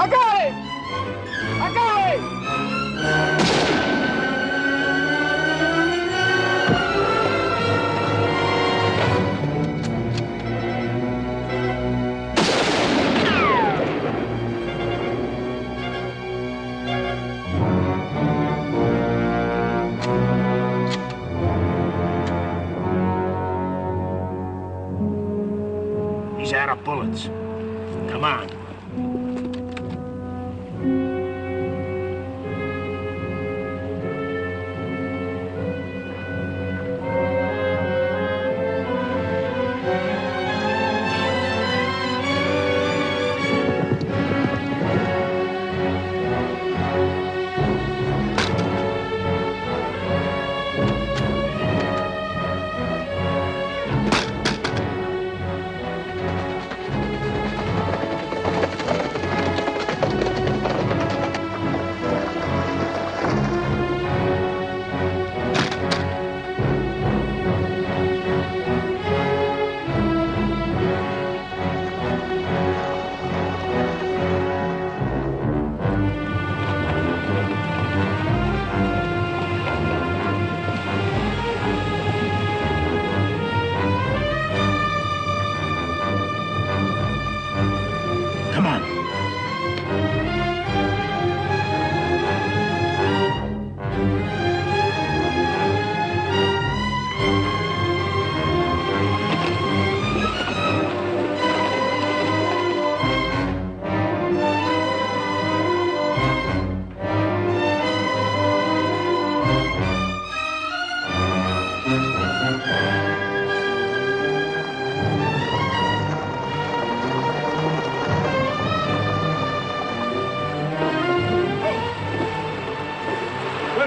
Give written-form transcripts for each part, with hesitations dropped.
I got it! I got it! He's out of bullets. Come on.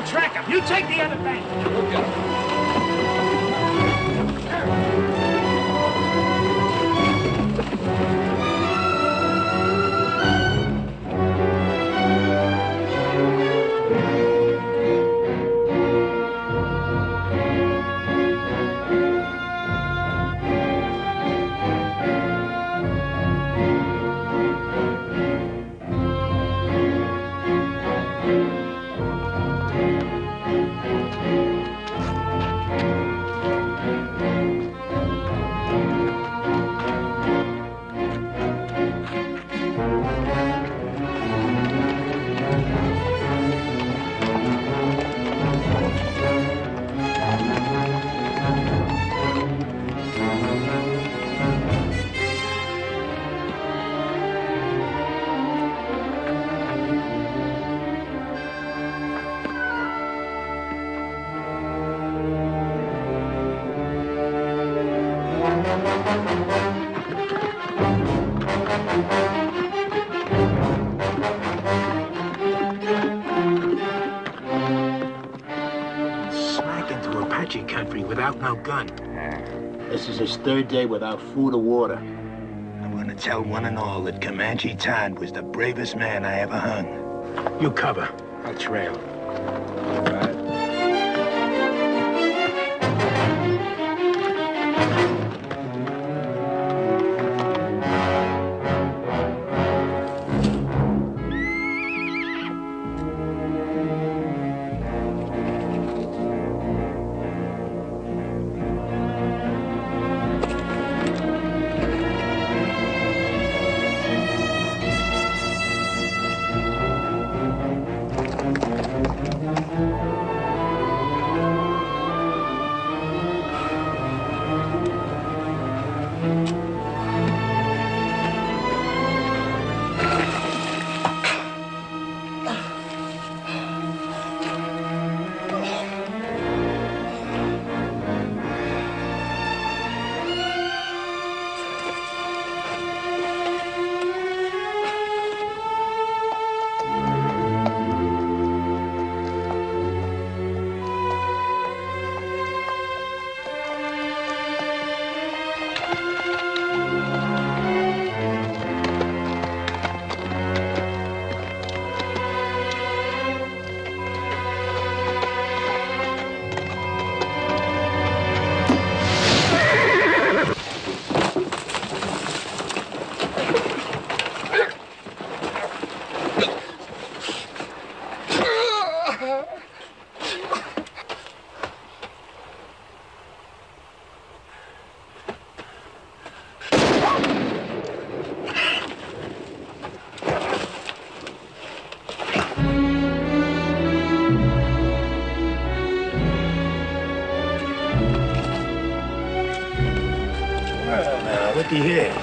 Track him. You take the other bank. Smack into Apache country without no gun. This is his third day without food or water. I'm gonna tell one and all that Comanche Todd was the bravest man I ever hung. You cover. I'll trail. Right. looky here.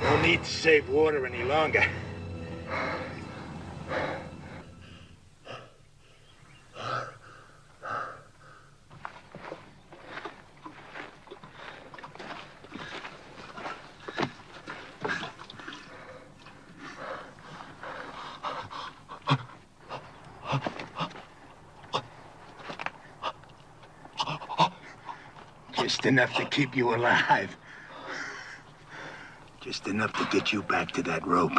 No need to save water any longer. Just enough to keep you alive. Just enough to get you back to that rope.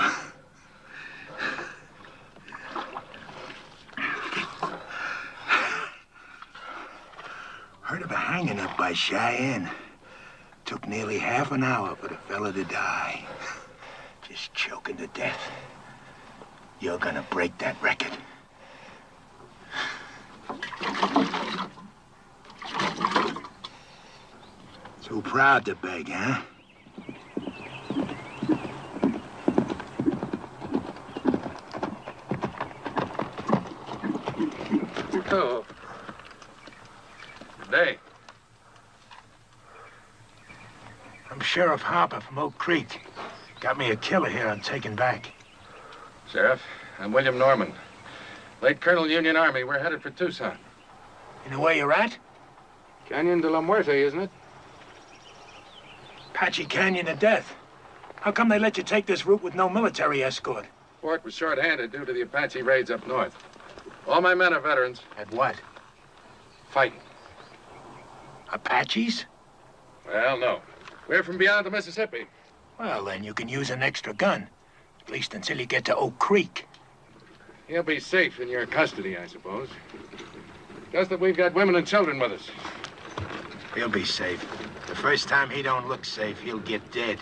Heard of a hanging up by Cheyenne. Took nearly half an hour for the fella to die. Just choking to death. You're gonna break that record. Too proud to beg, huh? Oh. Good day. I'm Sheriff Harper from Oak Creek. Got me a killer here I'm taking back. Sheriff, I'm William Norman. Late Colonel Union Army. We're headed for Tucson. You know where you're at? Canyon de la Muerte, isn't it? Apache Canyon of Death. How come they let you take this route with no military escort? Fort was short-handed due to the Apache raids up north. All my men are veterans. At what? Fighting. Apaches? Well, no. We're from beyond the Mississippi. Well, then you can use an extra gun. At least until you get to Oak Creek. He'll be safe in your custody, I suppose. Just that we've got women and children with us. He'll be safe. The first time he don't look safe, he'll get dead.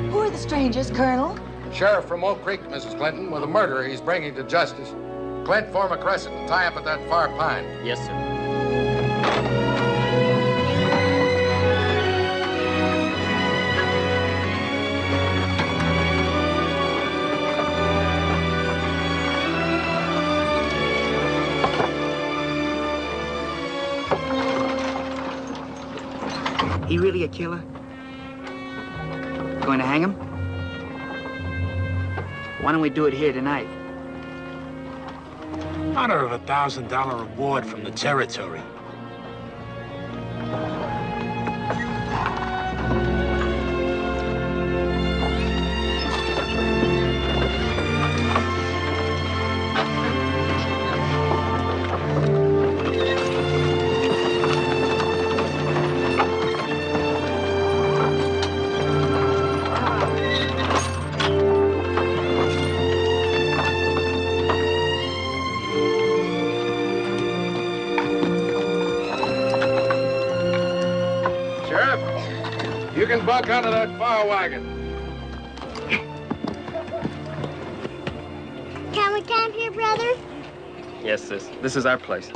Who are the strangers, Colonel? Sheriff from Oak Creek, Mrs. Clinton, with a murderer he's bringing to justice. Clint, form a crescent and tie up at that far pine. Yes, sir. He really a killer? Going to hang him? Why don't we do it here tonight? Honor of $1,000 reward from the territory. You can buck onto that Farr wagon. camp here, brother? Yes, sis. This is our place.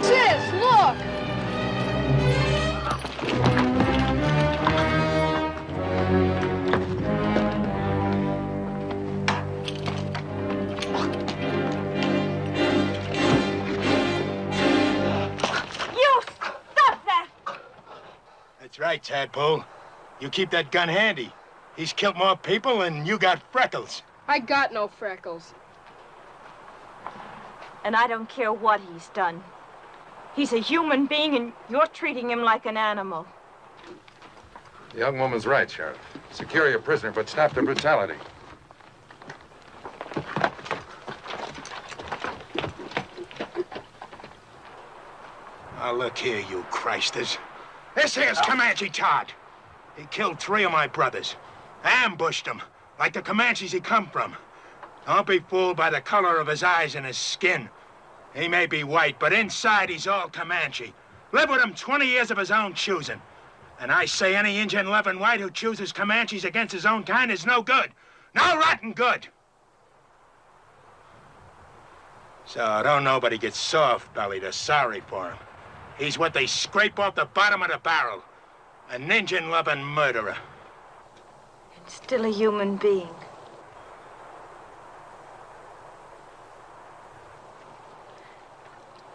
Sis, look! That's right, Tadpole. You keep that gun handy. He's killed more people and you got freckles. I got no freckles. And I don't care what he's done. He's a human being, and you're treating him like an animal. The young woman's right, Sheriff. Secure your prisoner, but stop the brutality. Now, look here, you Christers. This here's Comanche Todd. He killed 3 of my brothers. Ambushed them, like the Comanches he come from. Don't be fooled by the color of his eyes and his skin. He may be white, but inside he's all Comanche. Lived with him 20 years of his own choosing. And I say any Injun loving white who chooses Comanches against his own kind is no good. No rotten good. So don't nobody get soft-bellied or sorry for him. He's what they scrape off the bottom of the barrel. An Injun-loving murderer. And still a human being.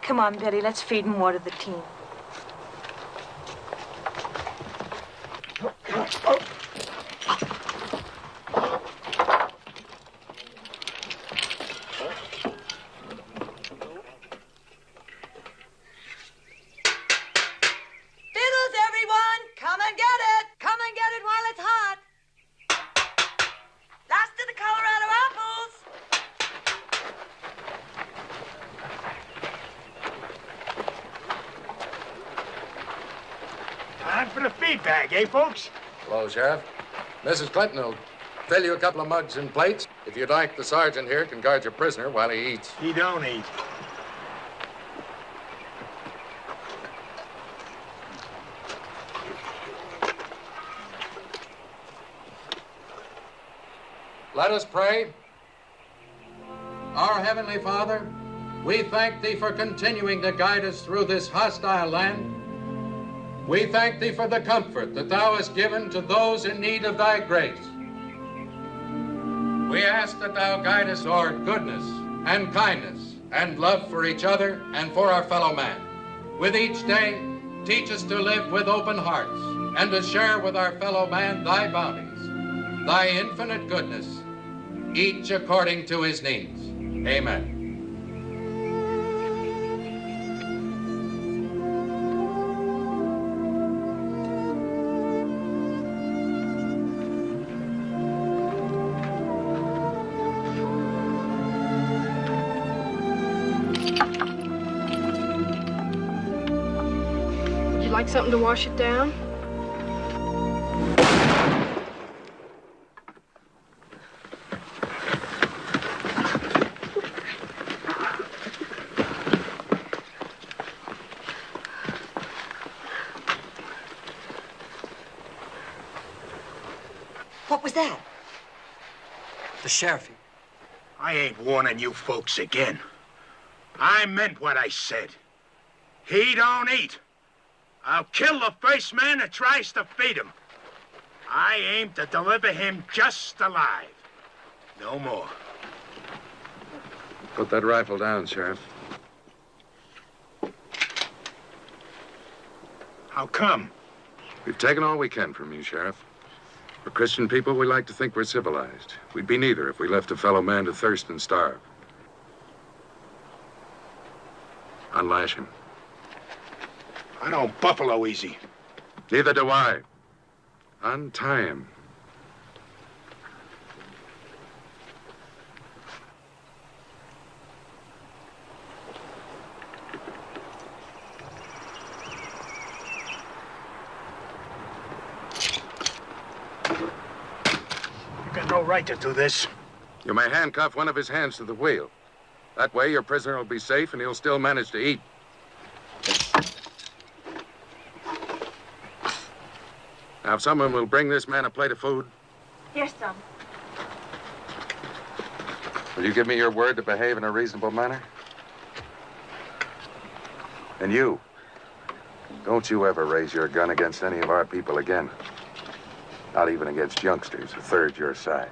Come on, Betty, let's feed and water the team. Bag, eh, folks? Hello, Sheriff. Mrs. Clinton will fill you a couple of mugs and plates. If you'd like, the sergeant here can guard your prisoner while he eats. He don't eat. Let us pray. Our Heavenly Father, we thank Thee for continuing to guide us through this hostile land. We thank Thee for the comfort that Thou hast given to those in need of Thy grace. We ask that Thou guide us toward goodness and kindness and love for each other and for our fellow man. With each day, teach us to live with open hearts and to share with our fellow man Thy bounties, Thy infinite goodness, each according to his needs. Amen. Like something to wash it down? What was that? The sheriff. I ain't warning you folks again. I meant what I said. He don't eat. I'll kill the first man that tries to feed him. I aim to deliver him just alive. No more. Put that rifle down, Sheriff. How come? We've taken all we can from you, Sheriff. For Christian people, we like to think we're civilized. We'd be neither if we left a fellow man to thirst and starve. Unlash him. I don't buffalo easy. Neither do I. Untie him. You got no right to do this. You may handcuff one of his hands to the wheel. That way, your prisoner will be safe and he'll still manage to eat. Now, if someone will bring this man a plate of food, Here's some. will you give me your word to behave in a reasonable manner? And you, don't you ever raise your gun against any of our people again. Not even against youngsters a third your size.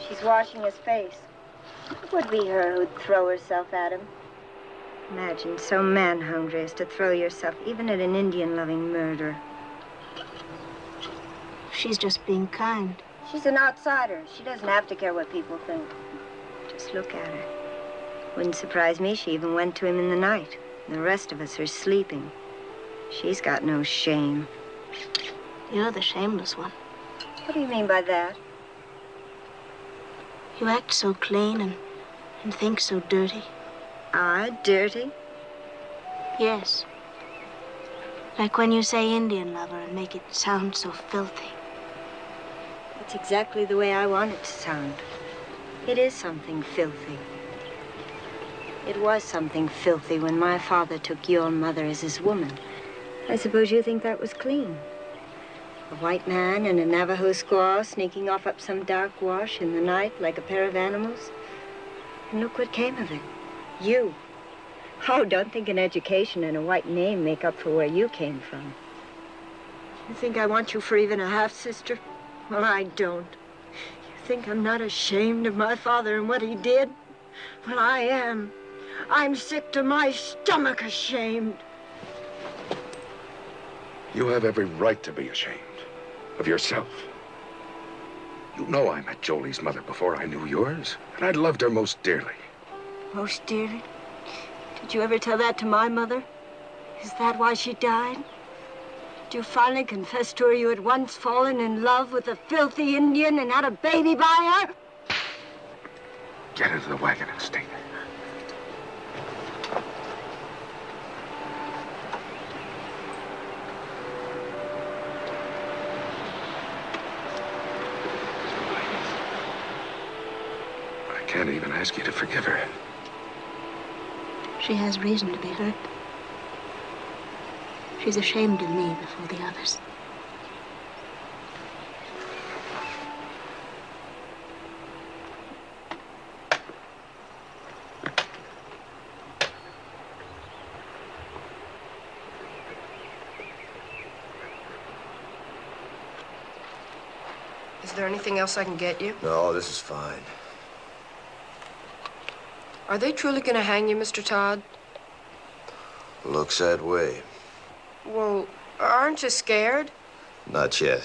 She's washing his face. It would be her who'd throw herself at him. Imagine so man-hungry as to throw yourself even at an Indian-loving murderer. She's just being kind. She's an outsider. She doesn't have to care what people think. Just look at her. Wouldn't surprise me she even went to him in the night. The rest of us are sleeping. She's got no shame. You're the shameless one. What do you mean by that? You act so clean and think so dirty. Dirty? Yes. Like when you say Indian lover and make it sound so filthy. That's exactly the way I want it to sound. It is something filthy. It was something filthy when my father took your mother as his woman. I suppose you think that was clean. A white man and a Navajo squaw sneaking off up some dark wash in the night like a pair of animals. And look what came of it. You. Oh, don't think an education and a white name make up for where you came from. You think I want you for even a half-sister? Well, I don't. You think I'm not ashamed of my father and what he did? Well, I am. I'm sick to my stomach ashamed. You have every right to be ashamed of yourself. You know I met Jolie's mother before I knew yours, and I loved her most dearly. Most dearly? Did you ever tell that to my mother? Is that why she died? Did you finally confess to her you had once fallen in love with a filthy Indian and had a baby by her? Get into the wagon and stay there. I can't even ask you to forgive her. She has reason to be hurt. She's ashamed of me before the others. Is there anything else I can get you? No, this is fine. Are they truly going to hang you, Mr. Todd? Looks that way. Well, aren't you scared? Not yet.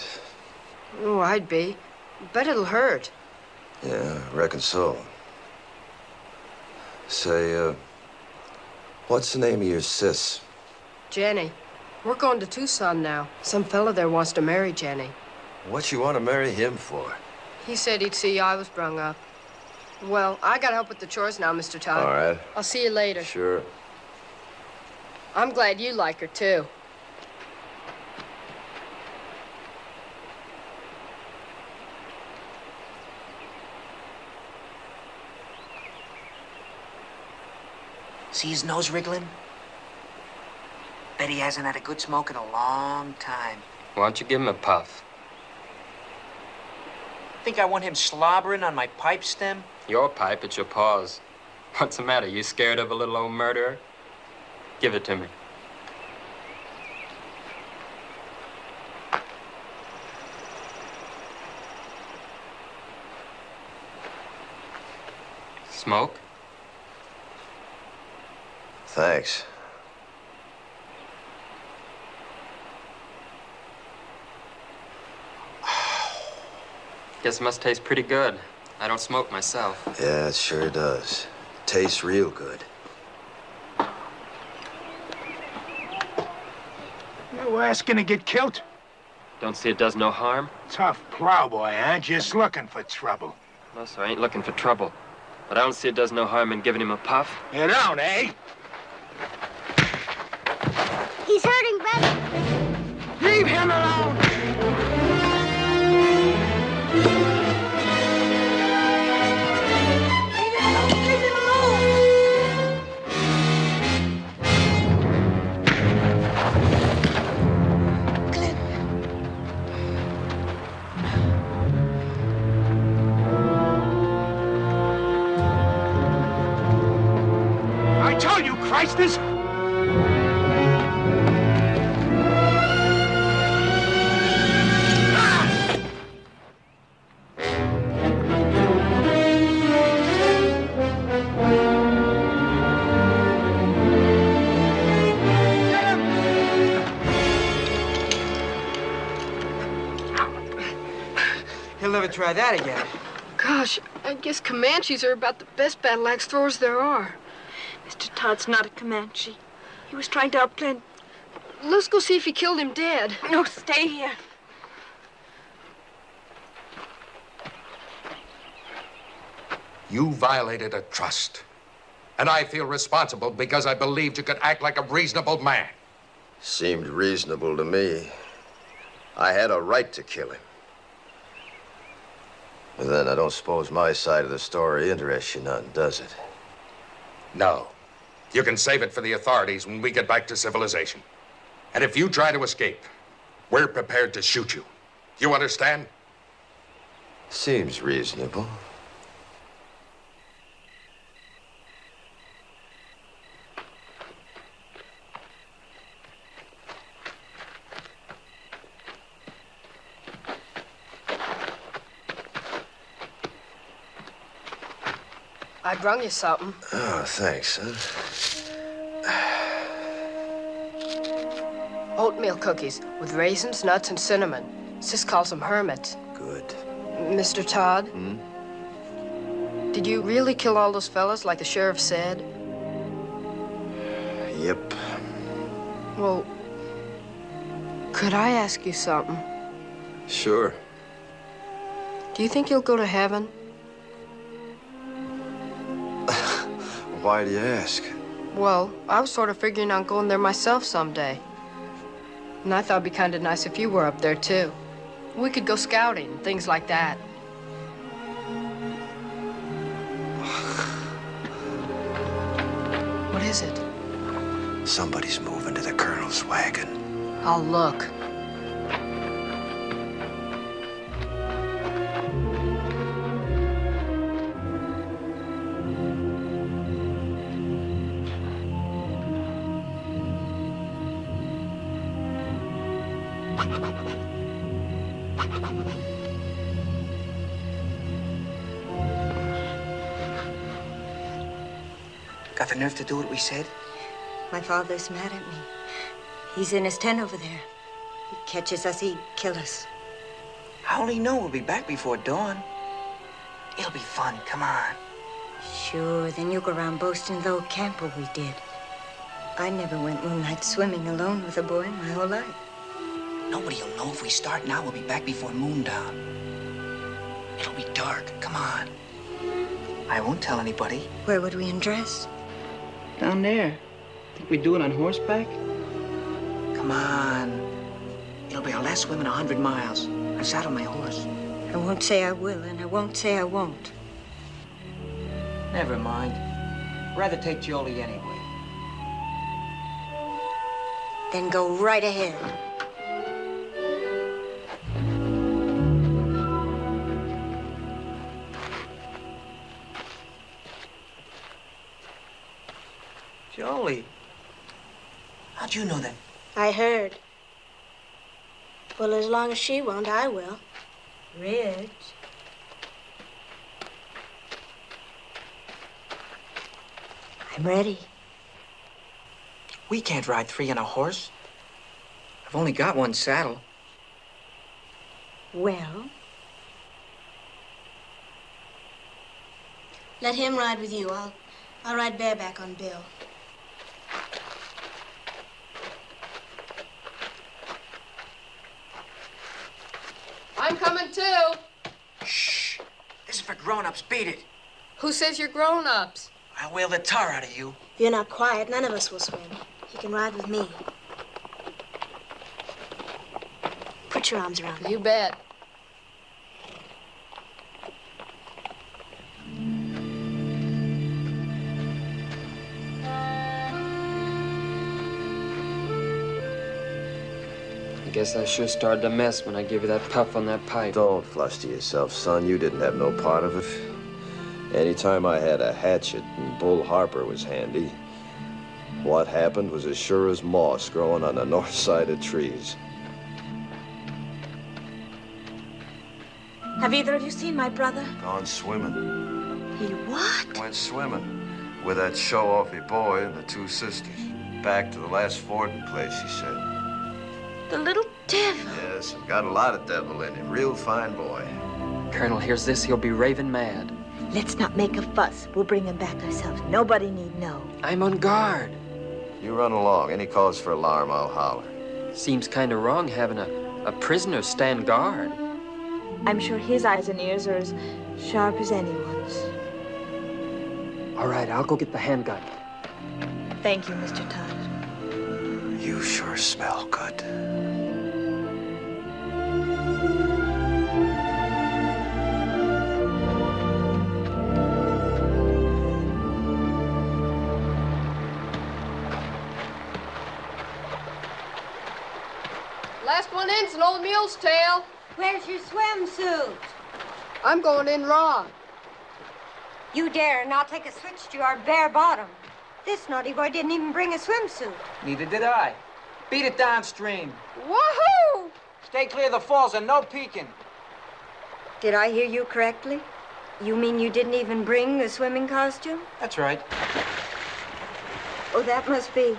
Oh, I'd be. Bet it'll hurt. Yeah, I reckon so. Say, what's the name of your sis? Jenny. We're going to Tucson now. Some fella there wants to marry Jenny. What you want to marry him for? He said he'd see I was brung up. Well, I gotta help with the chores now, Mr. Todd. All right. I'll see you later. Sure. I'm glad you like her, too. See his nose wriggling? Bet he hasn't had a good smoke in a long time. Why don't you give him a puff? Think I want him slobbering on my pipe stem? Your pipe, it's your paws. What's the matter? You scared of a little old murderer? Give it to me. Smoke? Thanks. Guess it must taste pretty good. I don't smoke myself. Yeah, it sure does. Tastes real good. You asking to get killed? Don't see it does no harm? Tough plowboy, huh? Just looking for trouble. No, sir, I ain't looking for trouble. But I don't see it does no harm in giving him a puff. You don't, eh? He's hurting, Ben. Leave him alone! told you, Christers! He'll never try that again. Gosh, I guess Comanches are about the best battle axe throwers there are. Mr. Todd's not a Comanche. He was trying to outplan... Let's go see if he killed him dead. No, stay here. You violated a trust. And I feel responsible because I believed you could act like a reasonable man. Seemed reasonable to me. I had a right to kill him. But then I don't suppose my side of the story interests you none, does it? No. You can save it for the authorities when we get back to civilization. And if you try to escape, we're prepared to shoot you. You understand? Seems reasonable. I brung you something. Oh, thanks, son. Oatmeal cookies with raisins, nuts, and cinnamon. Sis calls them hermits. Good. Mr. Todd? Did you really kill all those fellas like the sheriff said? Yep. Well, could I ask you something? Sure. Do you think you'll go to heaven? Why do you ask? Well, I was sort of figuring on going there myself someday. And I thought it'd be kind of nice if you were up there, too. We could go scouting, things like that. What is it? Somebody's moving to the colonel's wagon. I'll look. Got the nerve to do what we said? My father's mad at me. He's in his tent over there. He catches us, he'd kill us. I only know we'll be back before dawn. It'll be fun, come on. Sure, then you go around boasting of the old camper we did. I never went moonlight swimming alone with a boy my whole life. Nobody'll know if we start now. We'll be back before moondown. It'll be dark, come on. I won't tell anybody. Where would we undress? Down there. Think we'd do it on horseback? Come on. It'll be our last swim in 100 miles. I've saddled my horse. I won't say I will, and I won't say I won't. Never mind. Rather take Jolie anyway. Then go right ahead. Jolie. How'd you know that? I heard. Well, as long as she won't, I will. Rich. I'm ready. We can't ride three on a horse. I've only got one saddle. Well? Let him ride with you. I'll ride bareback on Bill. I'm coming too. Shh. This is for grown-ups. Beat it. Who says you're grown-ups? I'll whale the tar out of you. If you're not quiet, none of us will swim. You can ride with me. Put your arms around me. You bet. I guess I sure started to mess when I gave you that puff on that pipe. Don't fluster yourself, son. You didn't have no part of it. Anytime I had a hatchet and Bull Harper was handy, What happened was as sure as moss growing on the north side of trees. Have either of you seen my brother? Gone swimming. He what? Went swimming with that show-offy boy and the two sisters. Back to the last fording place, he said. The little devil. Yes, got a lot of devil in him. Real fine boy. Colonel hears this, he'll be raving mad. Let's not make a fuss. We'll bring him back ourselves. Nobody need know. I'm on guard. You run along. Any cause for alarm, I'll holler. Seems kind of wrong having a prisoner stand guard. I'm sure his eyes and ears are as sharp as anyone's. All right, I'll go get the handgun. Thank you, Mr. Todd. You sure smell good. Last one in's an old mule's tail. Where's your swimsuit? I'm going in raw. You dare not take a switch to our bare bottom. This naughty boy didn't even bring a swimsuit. Neither did I. Beat it downstream. Woohoo! Stay clear of the falls and no peeking. Did I hear you correctly? You mean you didn't even bring the swimming costume? That's right. Oh, that must be.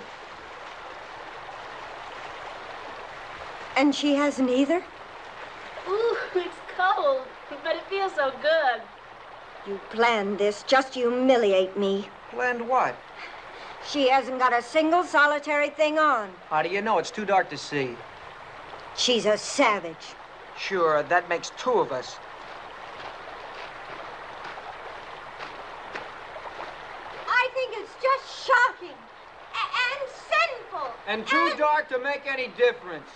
And she hasn't either? Ooh, it's cold, but it feels so good. You planned this just to humiliate me. Planned what? She hasn't got a single solitary thing on. How do you know? It's too dark to see. She's a savage. Sure, that makes two of us. I think it's just shocking and sinful. And too dark to make any difference.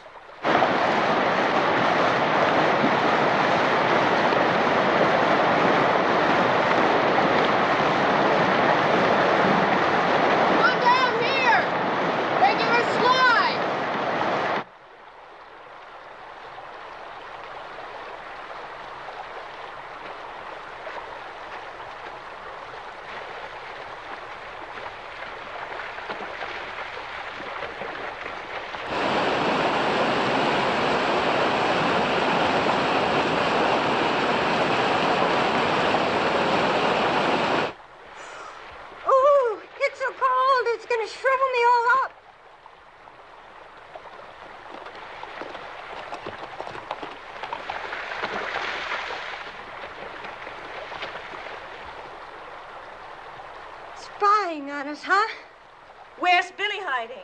Spying on us, huh? Where's Billy hiding?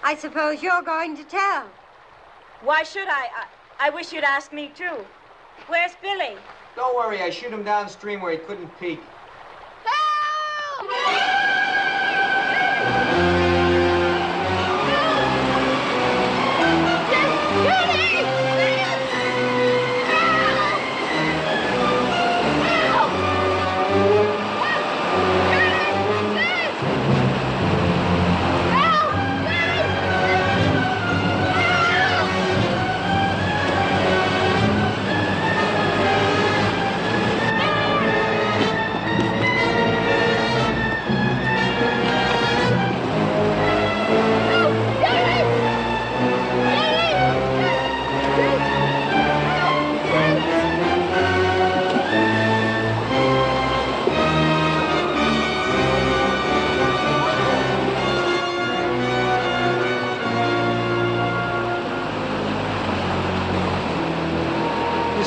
I suppose you're going to tell. Why should I? I wish you'd ask me, too. Where's Billy? Don't worry, I shoot him downstream where he couldn't peek.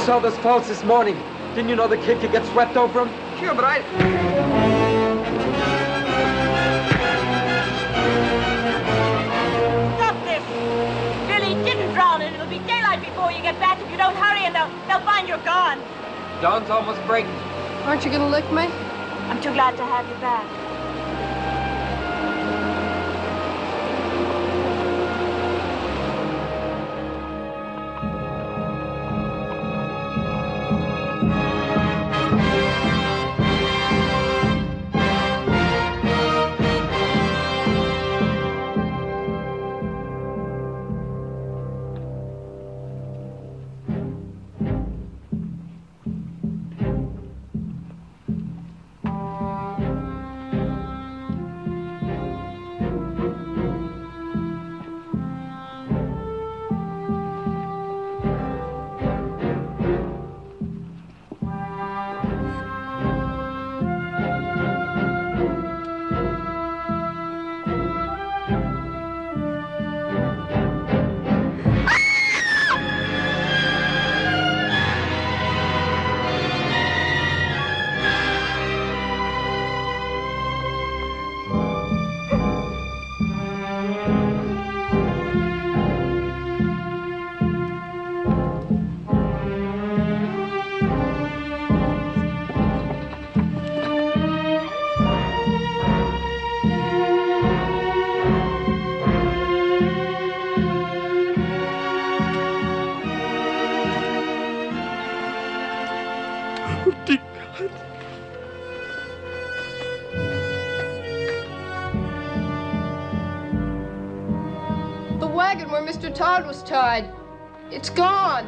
Saw those falls this morning. Didn't you know the kid could get swept over them? Sure, but I... Stop this! Billy didn't drown, and it'll be daylight before you get back if you don't hurry, and they'll find you're gone. Dawn's almost breaking. Aren't you gonna lick me? I'm too glad to have you back. wagon where Mr. Todd was tied. It's gone.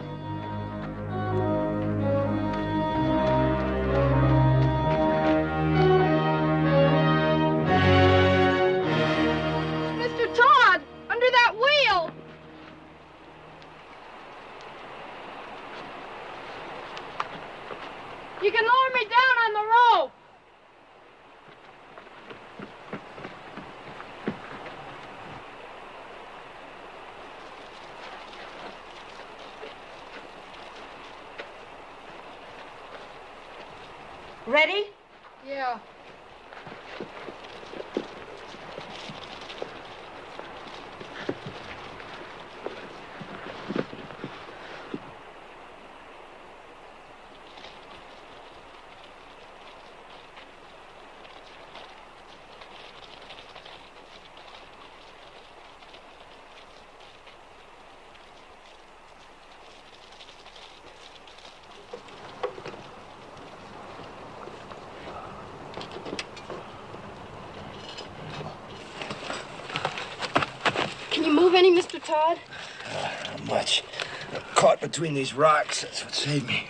Mr. Todd, under that wheel. You can lower me down on the rope. Ready? Yeah. Can you move any, Mr. Todd? Not much. I'm caught between these rocks. That's what saved me.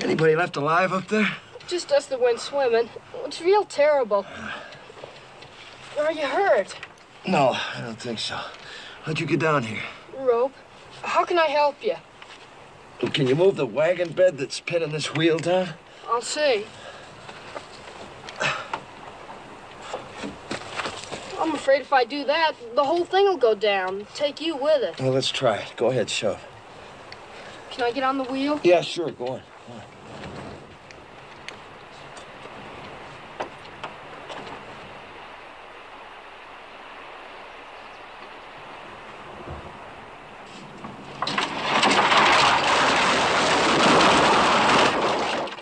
Anybody left alive up there? Just us that went swimming. It's real terrible. Are you hurt? No, I don't think so. How'd you get down here? Rope. How can I help you? Can you move the wagon bed that's pinning this wheel down? I'll see. I'm afraid if I do that, the whole thing will go down. Take you with it. Well, let's try it. Go ahead, shove. Can I get on the wheel? Yeah, sure. Go on. Go on.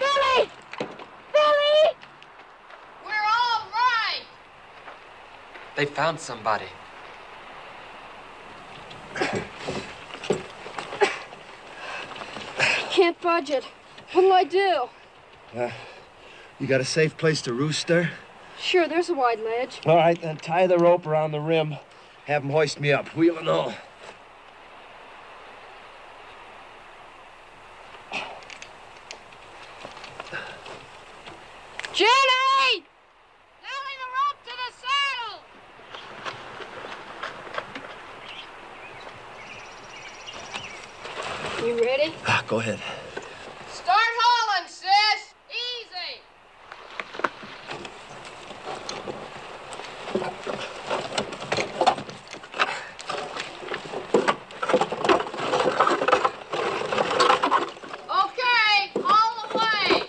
Billy! Billy! We're all right! They found somebody. Can't budge it. What'll I do? You got a safe place to roost there? Sure, there's a wide ledge. All right, then tie the rope around the rim. Have them hoist me up, wheel and all. Jenny! Nailing the rope to the saddle! You ready? Go ahead. Start hauling, sis! Easy! Okay, all the way!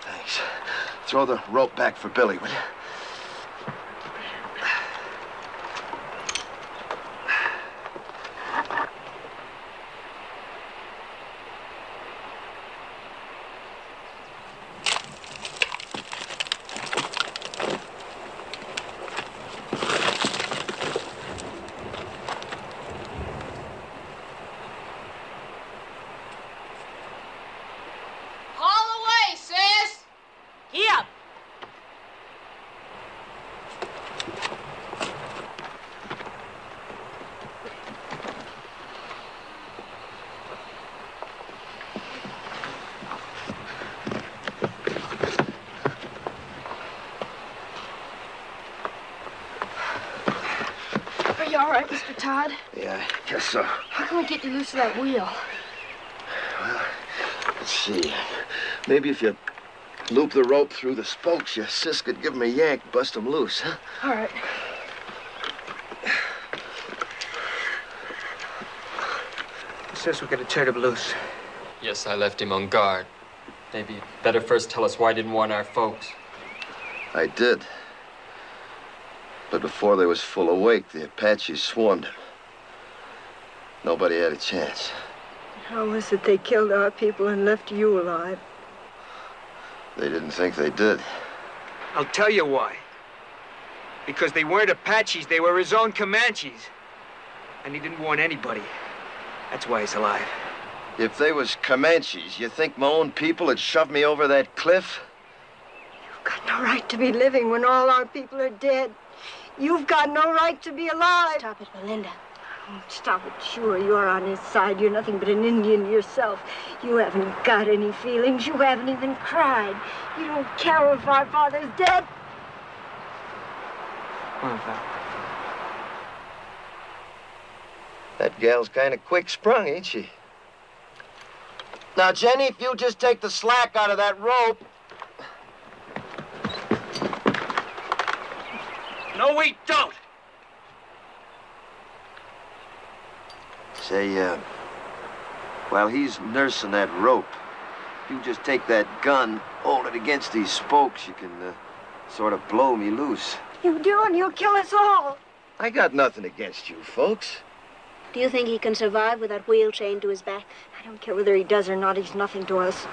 Thanks. Throw the rope back for Billy, will you? Haul away, sis! Gee up. Are you all right, Mr. Todd? Yeah, I guess so. How can we get you loose of that wheel? Let's see. Maybe if you loop the rope through the spokes, your sis could give him a yank, bust him loose, huh? All right. Sis, we gotta tear him loose. Yes, I left him on guard. Maybe you'd better first tell us why you didn't warn our folks. I did. But before they was full awake, the Apaches swarmed him. Nobody had a chance. How was it they killed our people and left you alive? They didn't think they did. I'll tell you why. Because they weren't Apaches, they were his own Comanches. And he didn't warn anybody. That's why he's alive. If they was Comanches, you think my own people had shoved me over that cliff? You've got no right to be living when all our people are dead. You've got no right to be alive. Stop it, Melinda. Oh, stop it. Sure, you're on his side. You're nothing but an Indian yourself. You haven't got any feelings. You haven't even cried. You don't care if our father's dead. Come on, Farr. That gal's kind of quick-sprung, ain't she? Now, Jenny, if you'll just take the slack out of that rope. No, we don't! Say, while he's nursing that rope, if you just take that gun, hold it against these spokes, you can, sort of blow me loose. You do, and you'll kill us all. I got nothing against you folks. Do you think he can survive with that wheel chained to his back? I don't care whether he does or not. He's nothing to us.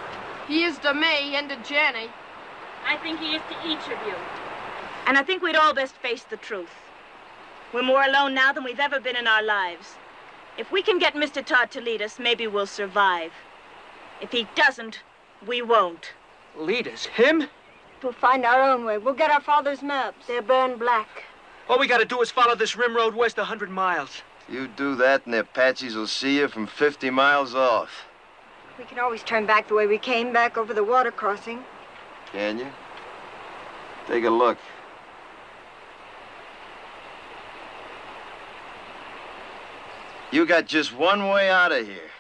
He is to me and to Jenny. I think he is to each of you. And I think we'd all best face the truth. We're more alone now than we've ever been in our lives. If we can get Mr. Todd to lead us, maybe we'll survive. If he doesn't, we won't. Lead us? Him? We'll find our own way. We'll get our father's maps. They're burned black. All we gotta do is follow this rim road west 100 miles. You do that and the Apaches will see you from 50 miles off. We can always turn back the way we came, back over the water crossing. Can you? Take a look. You got just one way out of here.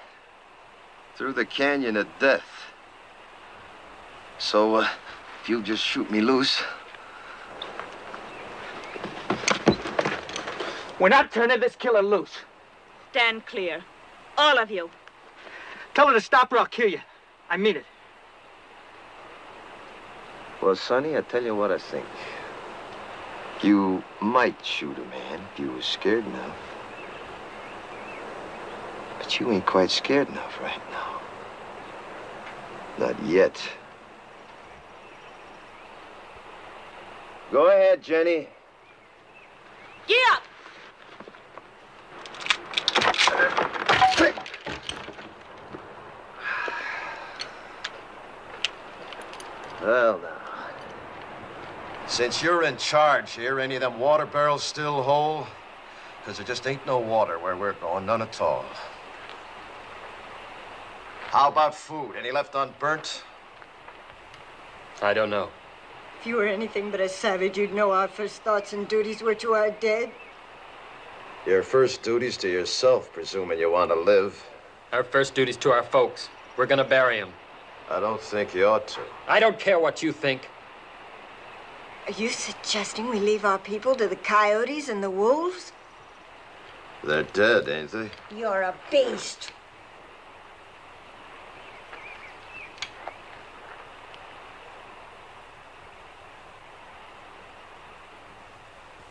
Through the canyon of death. So, if you'll just shoot me loose. We're not turning this killer loose. Stand clear. All of you. Tell her to stop or I'll kill you. I mean it. Well, Sonny, I tell you what I think. You might shoot a man if you was scared enough. But you ain't quite scared enough right now. Not yet. Go ahead, Jenny. Get up! Well, now. Since you're in charge here, any of them water barrels still whole? Because there just ain't no water where we're going, none at all. How about food? Any left unburnt? I don't know. If you were anything but a savage, you'd know our first thoughts and duties were to our dead. Your first duty's to yourself, presuming you want to live. Our first duty's to our folks. We're gonna bury him. I don't think you ought to. I don't care what you think. Are you suggesting we leave our people to the coyotes and the wolves? They're dead, ain't they? You're a beast.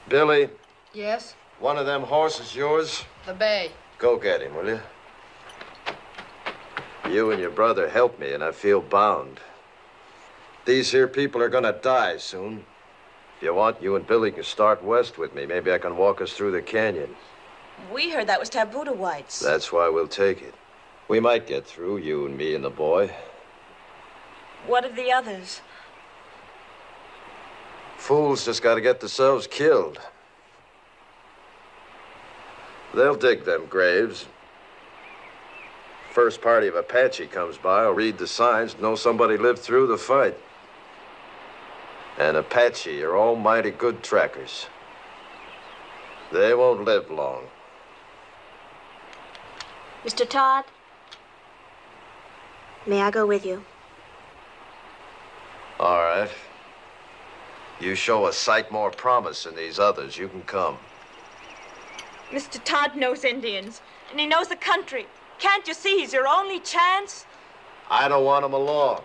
Billy, Yes? one of them horses yours? The bay. Go get him, will you? You and your brother helped me, and I feel bound. These here people are gonna die soon. If you want, you and Billy can start west with me. Maybe I can walk us through the canyon. We heard that was taboo to whites. That's why we'll take it. We might get through, you and me and the boy. What of the others? Fools just gotta get themselves killed. They'll dig them graves. First party of Apache comes by, will read the signs, know somebody lived through the fight. And Apache are almighty good trackers. They won't live long. Mr. Todd, may I go with you? All right. You show a sight more promise than these others, you can come. Mr. Todd knows Indians, and he knows the country. Can't you see he's your only chance? I don't want him along.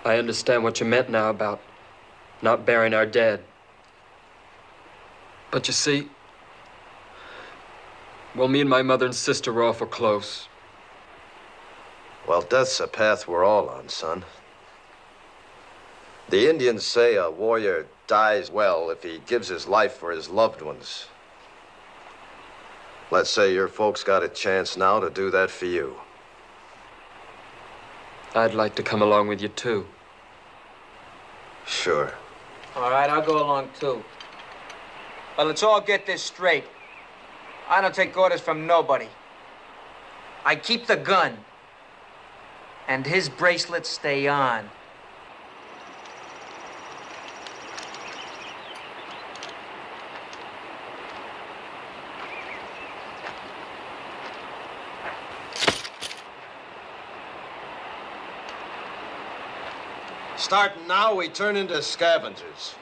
I understand what you meant now about not burying our dead. But you see, well, me and my mother and sister were awful close. Well, death's a path we're all on, son. The Indians say a warrior dies well if he gives his life for his loved ones. Let's say your folks got a chance now to do that for you. I'd like to come along with you, too. Sure. All right, I'll go along, too. But let's all get this straight. I don't take orders from nobody. I keep the gun. And his bracelets stay on. Starting now, we turn into scavengers.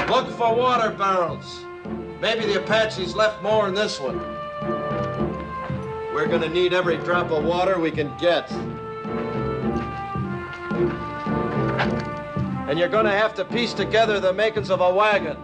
Look for water barrels. Maybe the Apaches left more in this one. We're gonna need every drop of water we can get. And you're gonna have to piece together the makings of a wagon.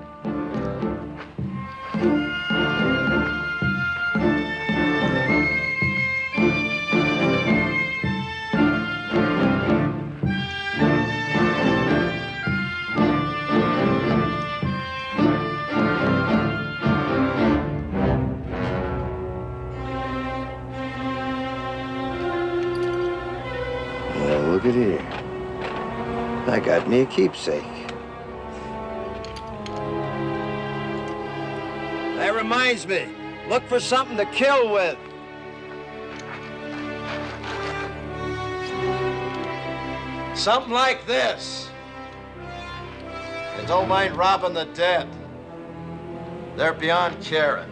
Well, look at here. I got me a keepsake. That reminds me, look for something to kill with. Something like this. And don't mind robbing the dead. They're beyond caring.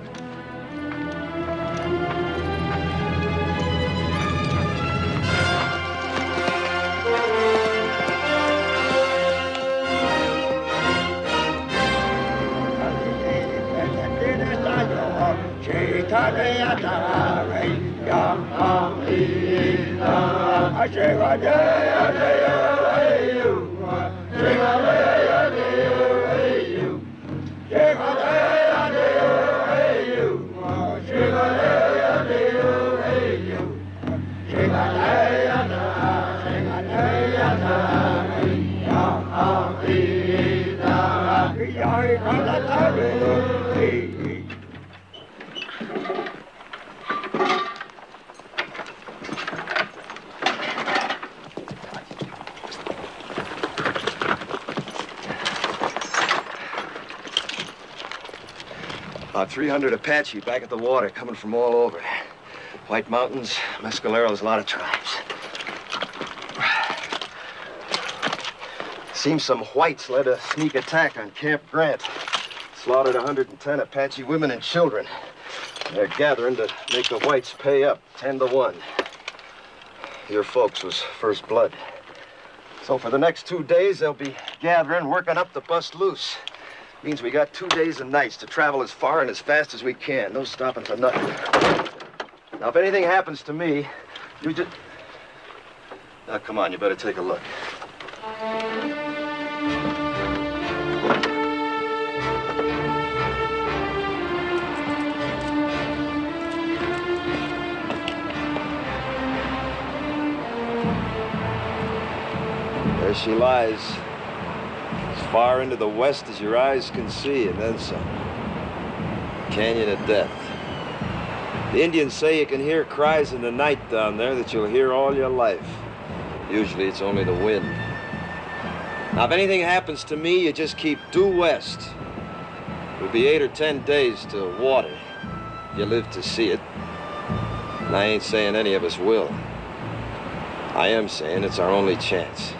About 300 Apache back at the water, coming from all over. White Mountains, Mescaleros, a lot of tribes. Seems some whites led a sneak attack on Camp Grant. Slaughtered 110 Apache women and children. They're gathering to make the whites pay up, 10-1. Your folks was first blood. So for the next 2 days, they'll be gathering, working up to bust loose. Means we got 2 days and nights to travel as far and as fast as we can. No stopping for nothing. Now, if anything happens to me, you just... Now, come on, you better take a look. There she lies. As far into the west as your eyes can see, and then some. Canyon of Death. The Indians say you can hear cries in the night down there that you'll hear all your life. Usually it's only the wind. Now, if anything happens to me, you just keep due west. It'll be 8 or 10 days to water. You live to see it. And I ain't saying any of us will. I am saying it's our only chance.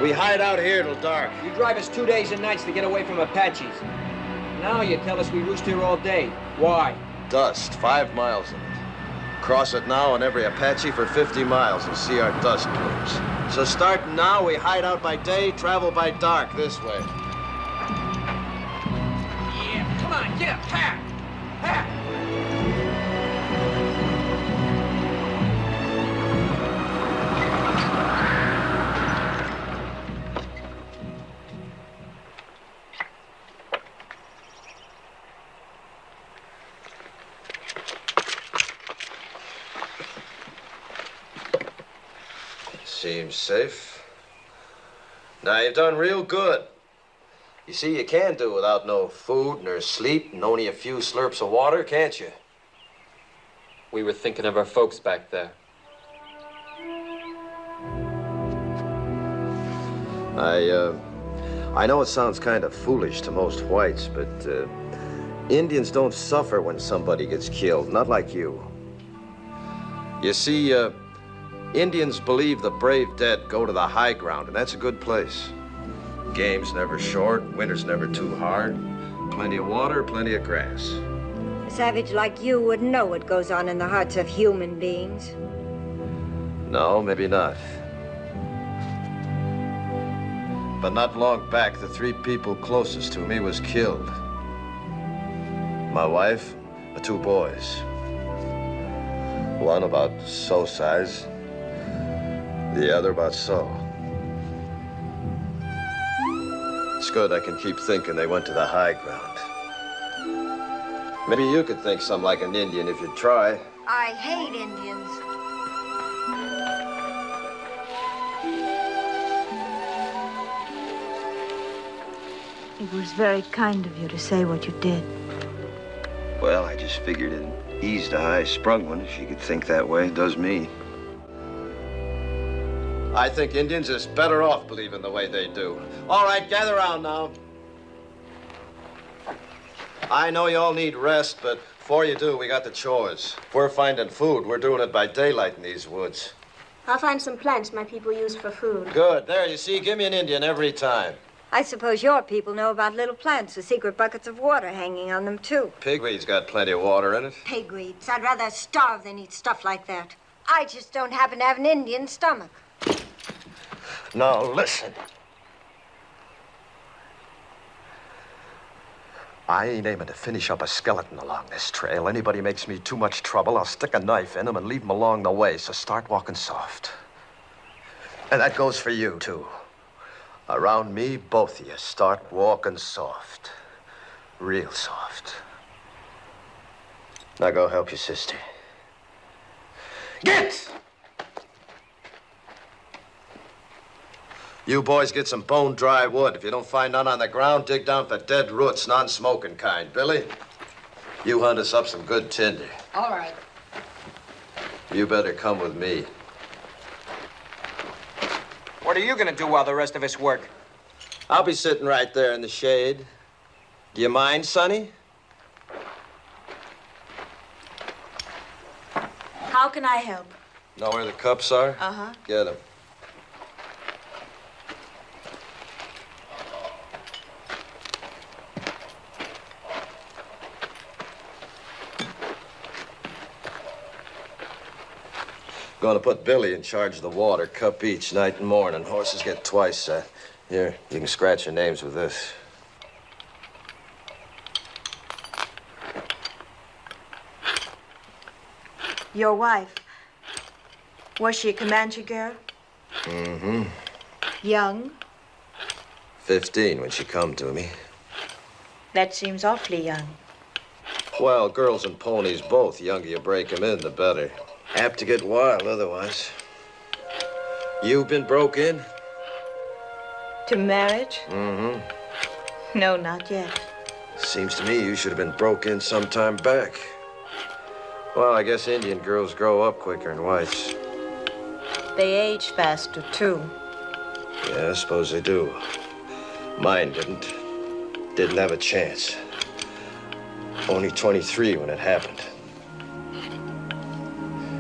We hide out here till dark. You drive us 2 days and nights to get away from Apaches. Now you tell us we roost here all day. Why? Dust, 5 miles of it. Cross it now and every Apache for 50 miles and see our dust plumes. So starting now, we hide out by day, travel by dark this way. Yeah, come on, get up, pack! Pack! Seems safe. Now, you've done real good. You see, you can do without no food nor sleep and only a few slurps of water, can't you? We were thinking of our folks back there. I know it sounds kind of foolish to most whites, but Indians don't suffer when somebody gets killed, not like you. You see, Indians believe the brave dead go to the high ground, and that's a good place. Game's never short, winter's never too hard. Plenty of water, plenty of grass. A savage like you wouldn't know what goes on in the hearts of human beings. No, maybe not. But not long back, the 3 people closest to me was killed. My wife, my 2 boys. One about so size, the other about so. It's good I can keep thinking they went to the high ground. Maybe you could think something like an Indian if you'd try. I hate Indians. It was very kind of you to say what you did. Well, I just figured it eased a high-sprung one. She could think that way. It does me. I think Indians is better off believing the way they do. All right, gather around now. I know you all need rest, but before you do, we got the chores. If we're finding food, we're doing it by daylight in these woods. I'll find some plants my people use for food. Good. There, you see, give me an Indian every time. I suppose your people know about little plants with secret buckets of water hanging on them, too. Pigweed's got plenty of water in it. Pigweeds. I'd rather starve than eat stuff like that. I just don't happen to have an Indian stomach. Now, listen. I ain't aiming to finish up a skeleton along this trail. Anybody makes me too much trouble, I'll stick a knife in him and leave him along the way, so start walking soft. And that goes for you, too. Around me, both of you, start walking soft. Real soft. Now go help your sister. Get! You boys get some bone-dry wood. If you don't find none on the ground, dig down for dead roots, non-smoking kind. Billy, you hunt us up some good tinder. All right. You better come with me. What are you gonna do while the rest of us work? I'll be sitting right there in the shade. Do you mind, Sonny? How can I help? Know where the cups are? Uh-huh. Get them. Gonna put Billy in charge of the water, cup each, night and morning. Horses get twice that. Here, you can scratch your names with this. Your wife. Was she a Comanche girl? Mm-hmm. Young? 15 when she come to me. That seems awfully young. Well, girls and ponies both. The younger you break 'em in, the better. Apt to get wild otherwise. You been broke in? To marriage? Mm-hmm. No, not yet. Seems to me you should have been broke in some time back. Well, I guess Indian girls grow up quicker than whites. They age faster, too. Yeah, I suppose they do. Mine didn't. Didn't have a chance. Only 23 when it happened.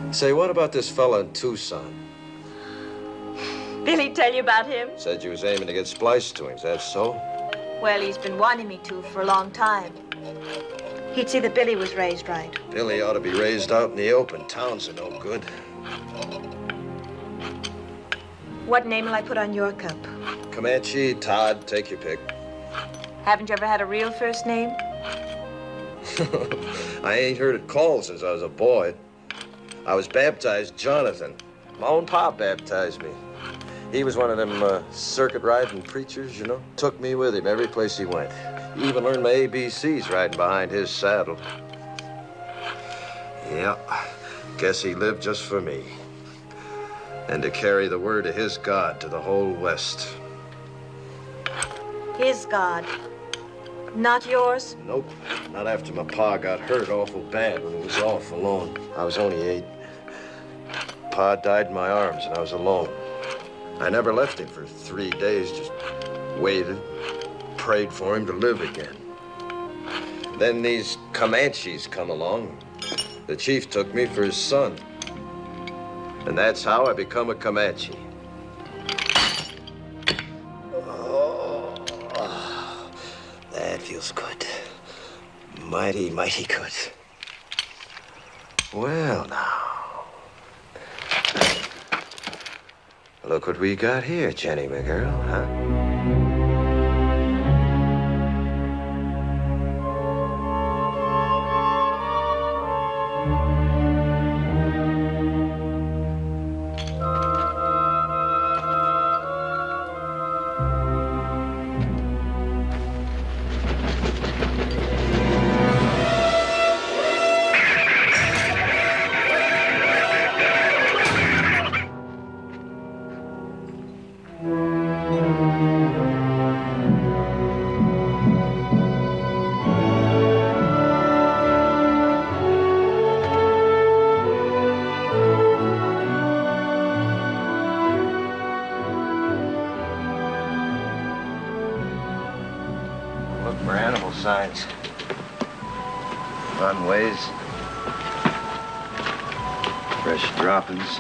Say, what about this fella in Tucson? Billy tell you about him? Said you was aiming to get spliced to him. Is that so? Well, he's been wanting me to for a long time. He'd see that Billy was raised right. Billy ought to be raised out in the open. Towns are no good. What name will I put on your cup? Comanche, Todd, take your pick. Haven't you ever had a real first name? I ain't heard it called since I was a boy. I was baptized Jonathan. My own pop baptized me. He was one of them circuit riding preachers, you know. Took me with him every place he went. Even learned my ABCs riding behind his saddle. Yeah, guess he lived just for me. And to carry the word of his God to the whole West. His God. Not yours? Nope, not after my pa got hurt awful bad when he was off alone. I was only 8. Pa died in my arms and I was alone. I never left him for 3 days, just waited, prayed for him to live again. Then these Comanches come along. The chief took me for his son. And that's how I become a Comanche. Oh, that feels good. Mighty, mighty good. Well, now. Look what we got here, Jenny, my girl, huh? Signs. Runways. Fresh droppings.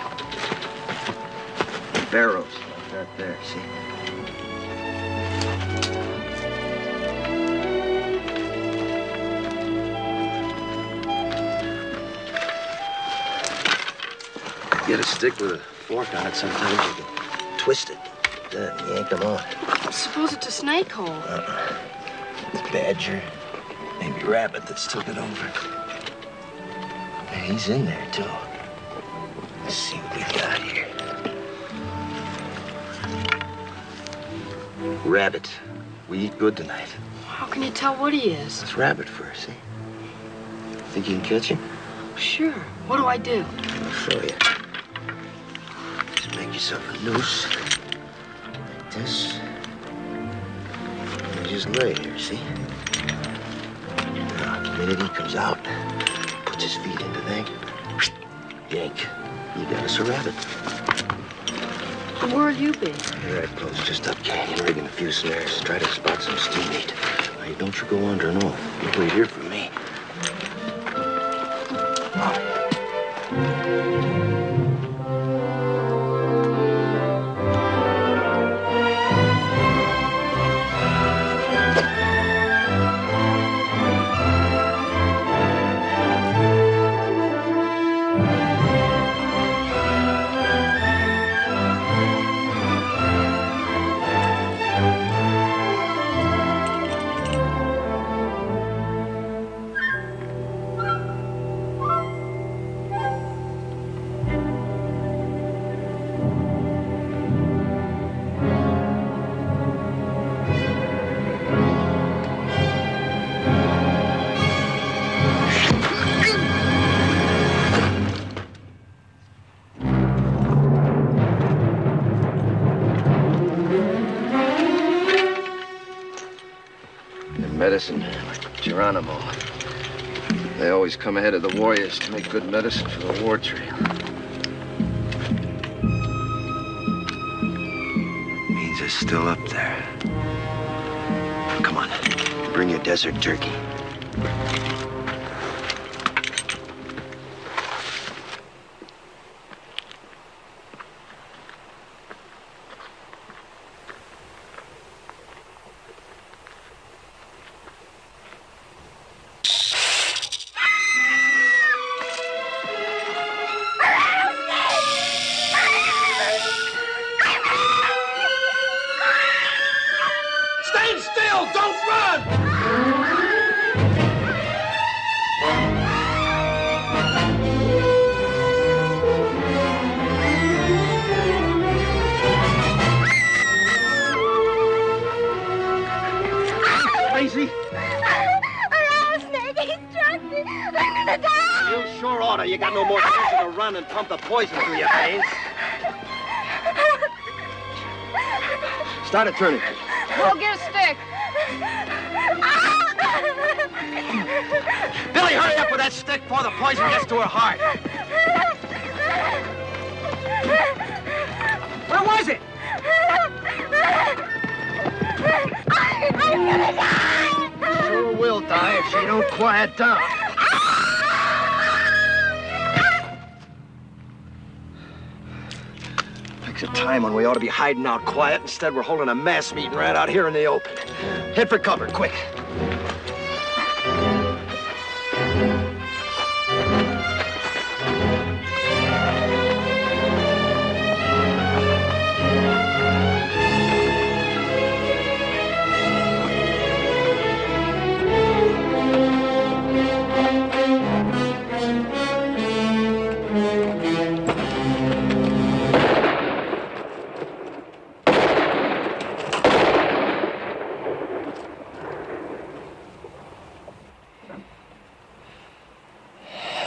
Barrows like that there, see? You get a stick with a fork on it, sometimes you can twist it. Then yank them on. Suppose it's a snake hole. It's badger, maybe rabbit that's took it over. Yeah, he's in there, too. Let's see what we got here. Rabbit. We eat good tonight. How can you tell what he is? It's rabbit fur, see? Think you can catch him? Sure. What do I do? I'll show you. Just make yourself a noose. Like this. Just lay here, see? Now, the minute he comes out, puts his feet into thing, yank. You got us a rabbit. Where'll you be? Right close, just up canyon, rigging a few snares. Try to spot some steam meat. Now, don't you go wandering off. You wait here for me. Medicine, like Geronimo. They always come ahead of the warriors to make good medicine for the war trail. Means they're still up there. Come on, bring your desert turkey. I'm gonna die! You sure oughta. You got no more sense than to run and pump the poison through your veins. Start it turning. Go get a stick. Billy, hurry up with that stick before the poison gets to her heart. Where was it? I'm gonna die! Sure will die if she don't quiet down. Picks a time when we ought to be hiding out quiet. Instead, we're holding a mass meeting right out here in the open. Head for cover, quick.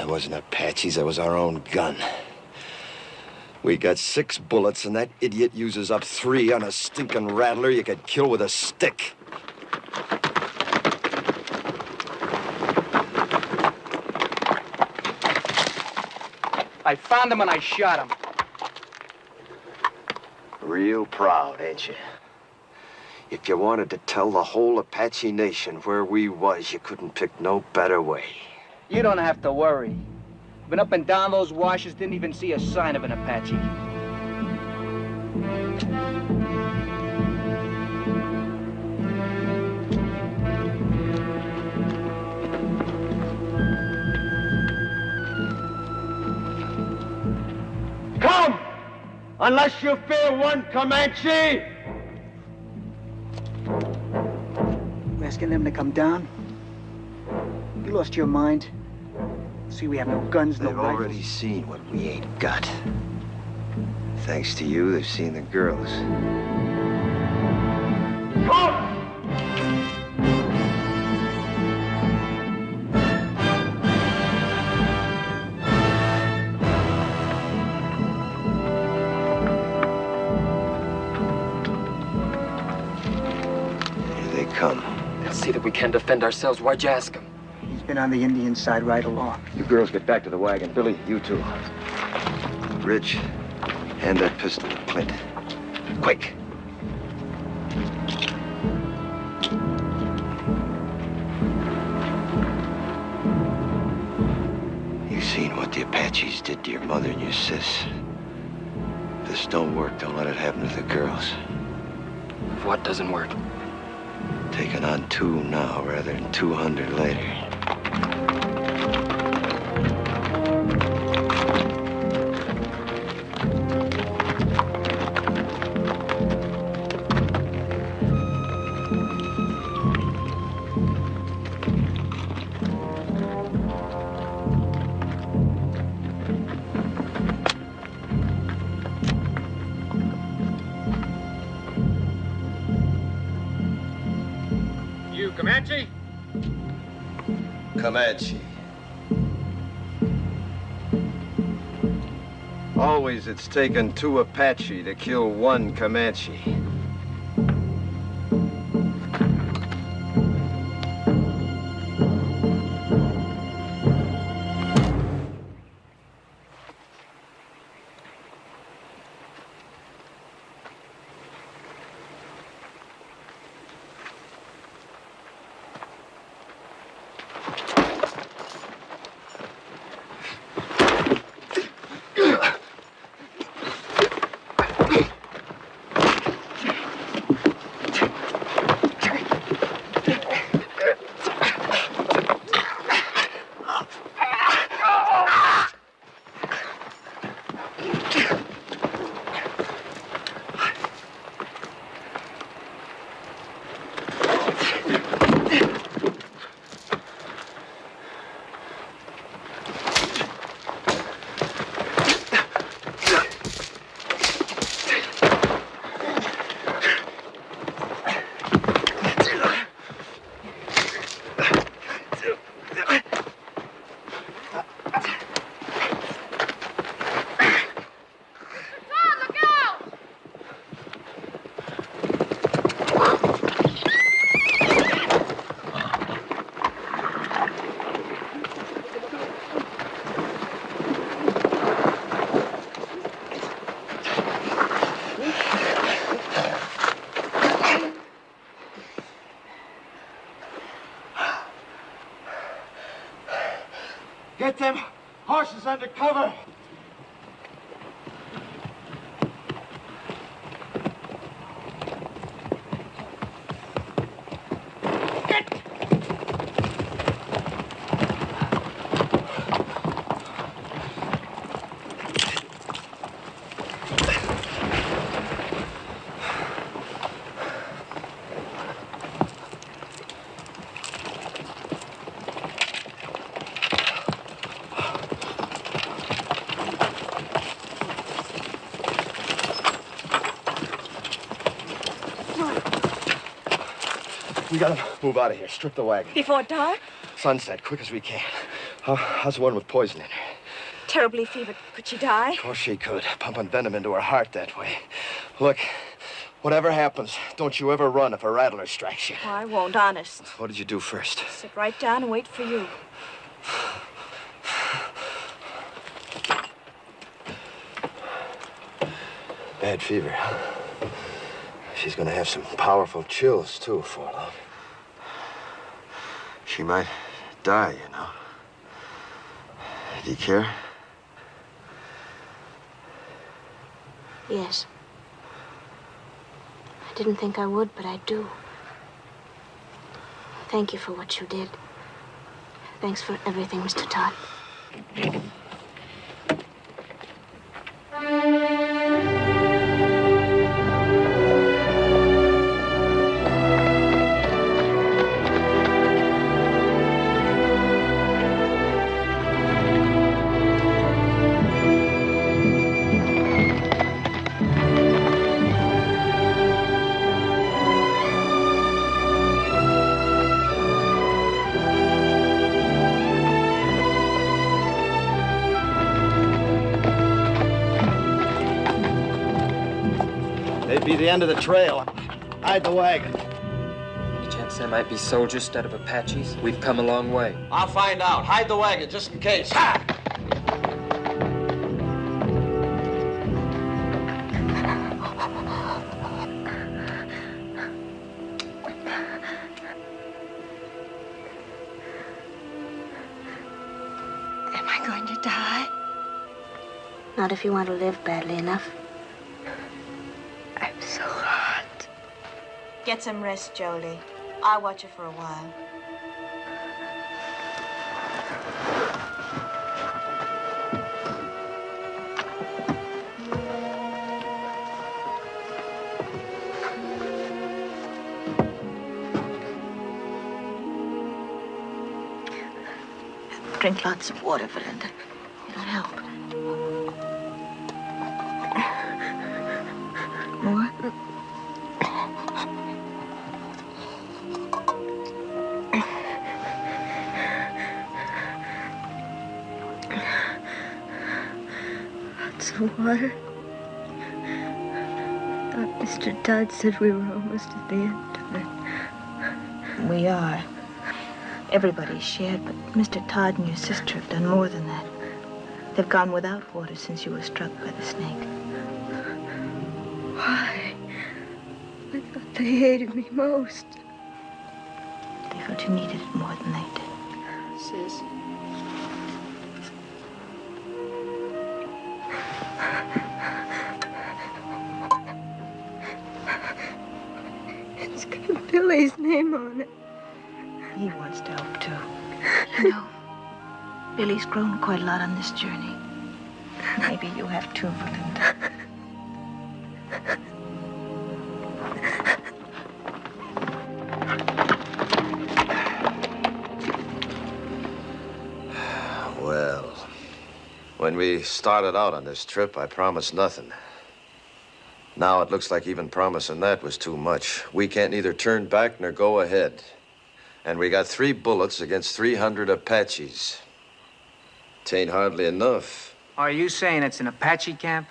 It wasn't Apache's, it was our own gun. We got 6 bullets, and that idiot uses up 3 on a stinking rattler you could kill with a stick. I found him and I shot him. Real proud, ain't you? If you wanted to tell the whole Apache nation where we was, you couldn't pick no better way. You don't have to worry. Been up and down those washes, didn't even see a sign of an Apache. Come! Unless you fear one Comanche! You asking them to come down? You lost your mind? See, we have no guns, no They've rifles. already seen what we ain't got. Thanks to you, they've seen the girls. Come! Here they come. They'll see that we can defend ourselves. Why'd you ask them? He's been on the Indian side right along. You girls get back to the wagon. Billy, you too. Rich, hand that pistol to Clint. Quick. You seen what the Apaches did to your mother and your sis. If this don't work, don't let it happen to the girls. What doesn't work? Taking on 2 now rather than 200 later. You Comanche? Comanche. Always it's taken 2 Apache to kill 1 Comanche. Get them horses under cover. We gotta move out of here. Strip the wagon. Before dark? Sunset, quick as we can. How's the one with poison in her? Terribly fevered. Could she die? Of course she could. Pumping venom into her heart that way. Look, whatever happens, don't you ever run if a rattler strikes you. Oh, I won't, honest. What did you do first? Sit right down and wait for you. Bad fever. She's gonna have some powerful chills, too, before long. She might die, you know. Do you care? Yes. I didn't think I would, but I do. Thank you for what you did. Thanks for everything, Mr. Todd. Be the end of the trail. Hide the wagon. Any chance there might be soldiers instead of Apaches? We've come a long way. I'll find out. Hide the wagon, just in case. Ha! Am I going to die? Not if you want to live badly enough. I'm so hot. Get some rest, Jolie. I'll watch you for a while. Drink lots of water, Belinda. It'll help. More? Lots of water. I thought Mr. Todd said we were almost at the end of it. We are. Everybody's shared, but Mr. Todd and your sister have done more than that. They've gone without water since you were struck by the snake. Why? I thought they hated me most. They felt you needed it more than they did. Sis. It's got Billy's name on it. He wants to help, too. You know, Billy's grown quite a lot on this journey. Maybe you have too, Belinda. Well, when we started out on this trip, I promised nothing. Now it looks like even promising that was too much. We can't neither turn back nor go ahead. And we got 3 bullets against 300 Apaches. Tain't hardly enough. Are you saying it's an Apache camp?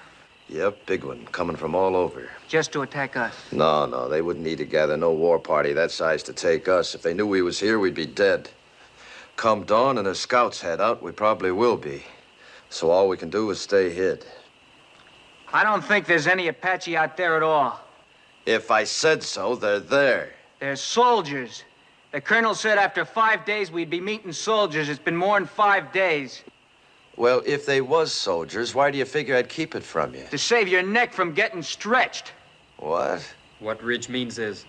Yep, big one, coming from all over. Just to attack us? No, they wouldn't need to gather no war party that size to take us. If they knew we was here, we'd be dead. Come dawn and the scouts head out, we probably will be. So all we can do is stay hid. I don't think there's any Apache out there at all. If I said so, they're there. They're soldiers. The colonel said after 5 days we'd be meeting soldiers. It's been more than 5 days. Well, if they was soldiers, why do you figure I'd keep it from you? To save your neck from getting stretched. What? What Ridge means is,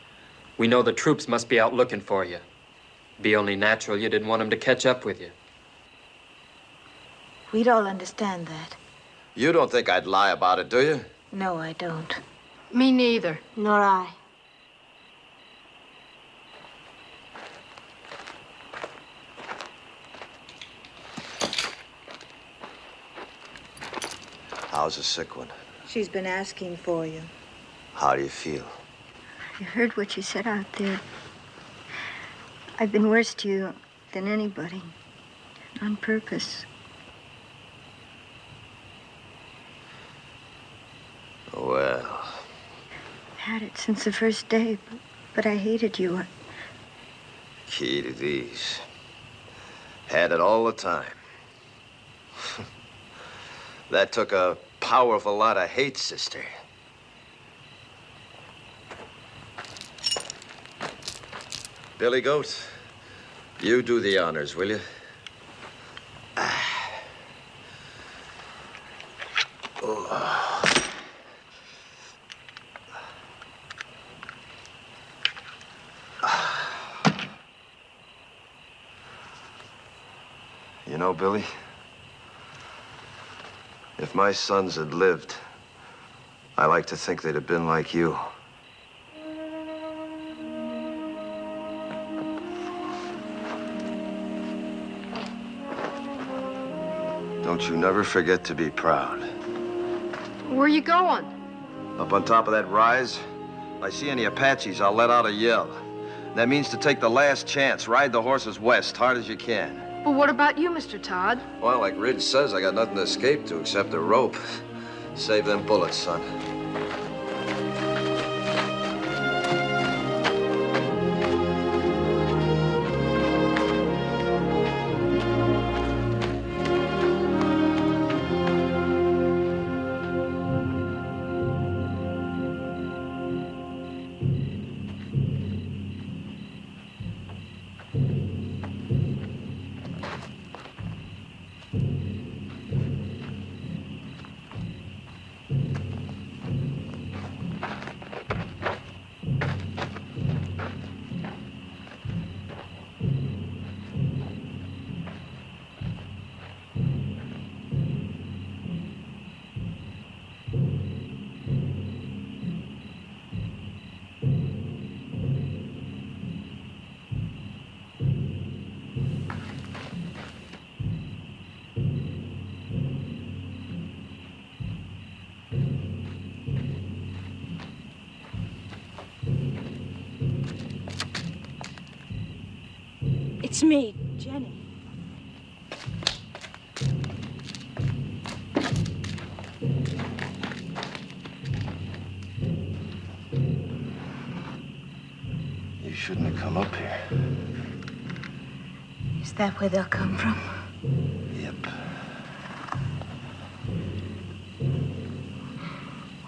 we know the troops must be out looking for you. Be only natural you didn't want them to catch up with you. We'd all understand that. You don't think I'd lie about it, do you? No, I don't. Me neither. Nor I. How's the sick one? She's been asking for you. How do you feel? You heard what she said out there. I've been worse to you than anybody. On purpose. Well... Had it since the first day, but I hated you. Key to these. Had it all the time. That took a powerful lot of hate, sister. Billy Goat, you do the honors, will you? Oh. You know, Billy, if my sons had lived, I like to think they'd have been like you. Don't you never forget to be proud. Where are you going? Up on top of that rise, if I see any Apaches, I'll let out a yell. That means to take the last chance, ride the horses west, hard as you can. But what about you, Mr. Todd? Well, like Ridge says, I got nothing to escape to except a rope. Save them bullets, son. It's me, Jenny. You shouldn't have come up here. Is that where they'll come from? Yep.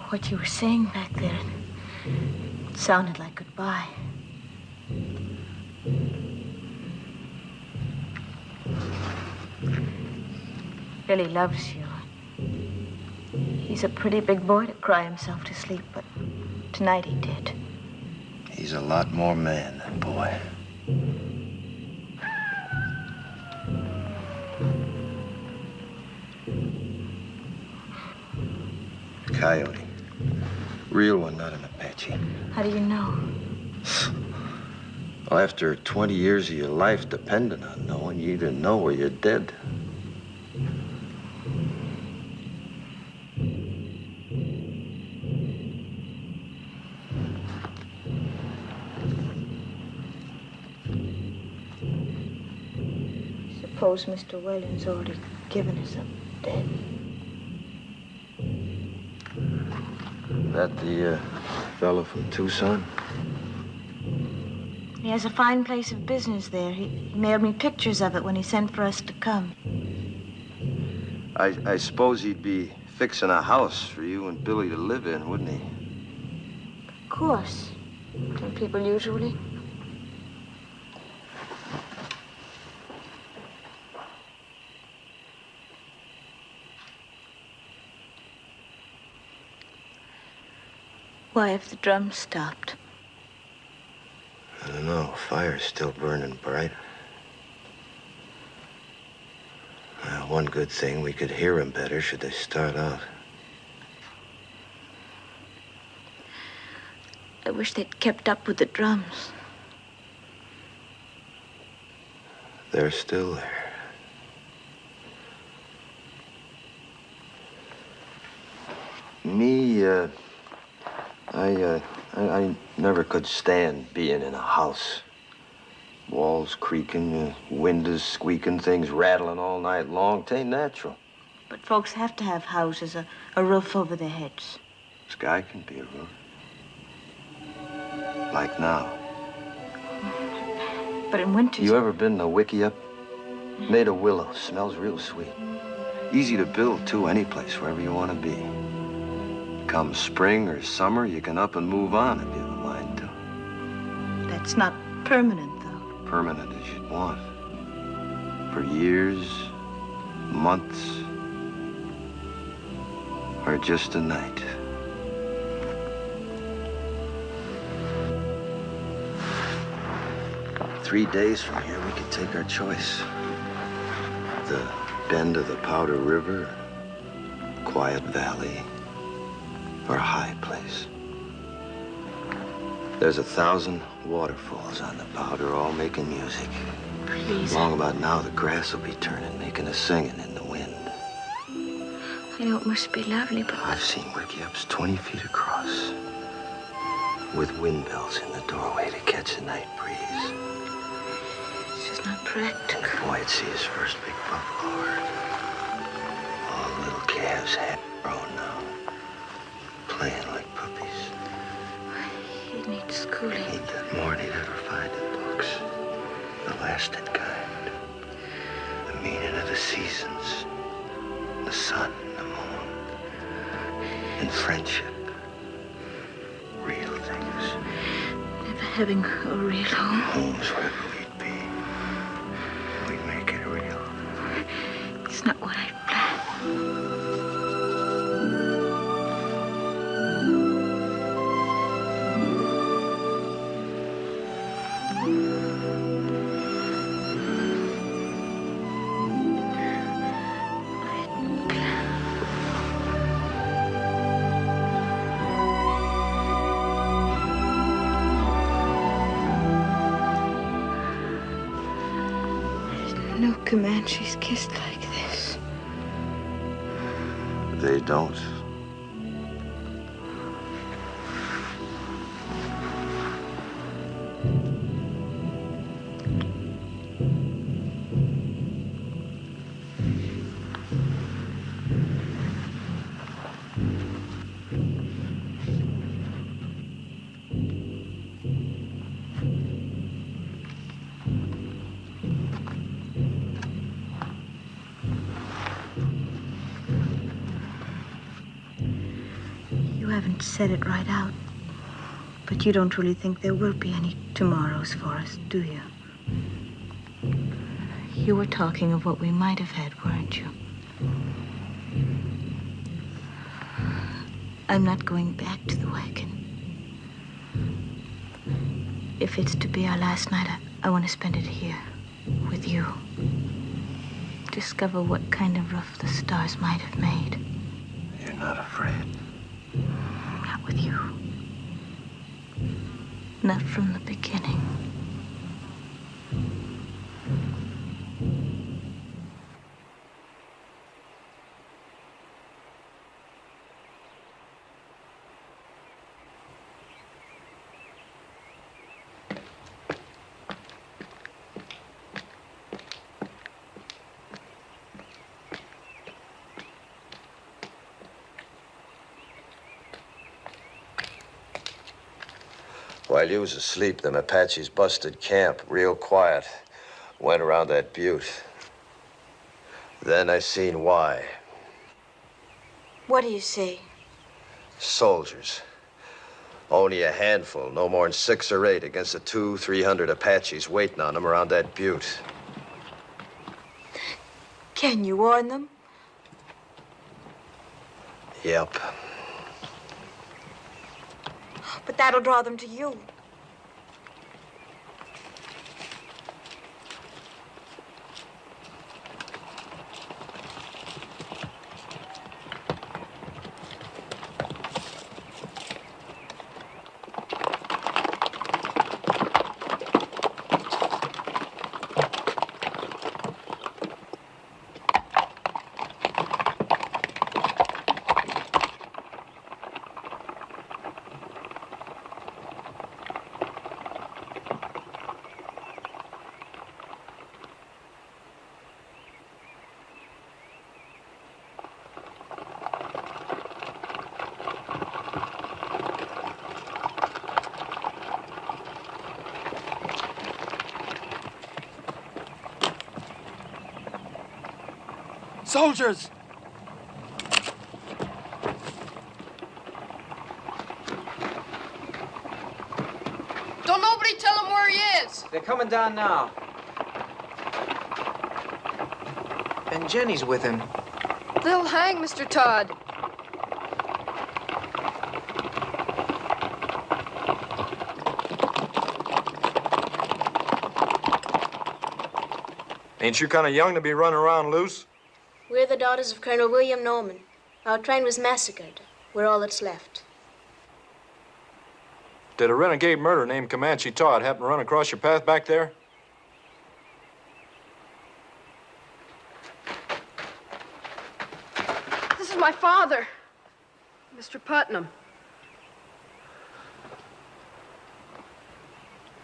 What you were saying back there, it sounded like goodbye. Billy loves you. He's a pretty big boy to cry himself to sleep, but tonight he did. He's a lot more man than boy. Coyote. Real one, not an Apache. How do you know? Well, after 20 years of your life depending on knowing, you either know or you're dead. Suppose Mr. Williams already given us up dead. That the fellow from Tucson? He has a fine place of business there. He mailed me pictures of it when he sent for us to come. I suppose he'd be fixing a house for you and Billy to live in, wouldn't he? Of course. Don't people usually? Why have the drums stopped? I don't know. Fire's still burning bright. One good thing, we could hear them better should they start out. I wish they'd kept up with the drums. They're still there. Me, I never could stand being in a house. Walls creaking, windows squeaking, things rattling all night long. 'Tain't natural. But folks have to have houses, a roof over their heads. Sky can be a roof. Like now. But in winter... You ever been to Wickiup? Made of willow. Smells real sweet. Easy to build, too, any place, wherever you want to be. Come spring or summer, you can up and move on if you have a mind to. That's not permanent, though. Permanent as you'd want. For years, months, or just a night. "3 days from here, we could take our choice. The bend of the Powder River, quiet valley, or a high place. There's 1,000 waterfalls on the Powder, all making music. Please. Long about now, the grass will be turning, making a singing in the wind. I know it must be lovely, but... I've seen Wickiups 20 feet across, with windmills in the doorway to catch the night breeze. It's just not practical. And the boy'd see his first big buffalo herd. All the little calves half grown now, playing like puppies. He'd need schooling. He'd get more than he'd ever find in books. The lasting kind. The meaning of the seasons. The sun, the moon. And friendship. Real things. Never having a real home. Homes wherever we'd be. We'd make it real. It's not what I planned. No Comanches kissed like this. They don't. You haven't said it right out, but you don't really think there will be any tomorrows for us, do you? You were talking of what we might have had, weren't you? I'm not going back to the wagon. If it's to be our last night, I want to spend it here, with you. Discover what kind of roof the stars might have made. You're not afraid? Not with you. Not from the beginning. While you was asleep, them Apaches busted camp, real quiet. Went around that butte. Then I seen why. What do you see? Soldiers. Only a handful, no more than 6 or 8 against the 200-300 Apaches waiting on them around that butte. Can you warn them? Yep. But that'll draw them to you. Soldiers! Don't nobody tell him where he is. They're coming down now. And Jenny's with him. They'll hang Mr. Todd. Ain't you kind of young to be running around loose? We're the daughters of Colonel William Norman. Our train was massacred. We're all that's left. Did a renegade murderer named Comanche Todd happen to run across your path back there? This is my father, Mr. Putnam.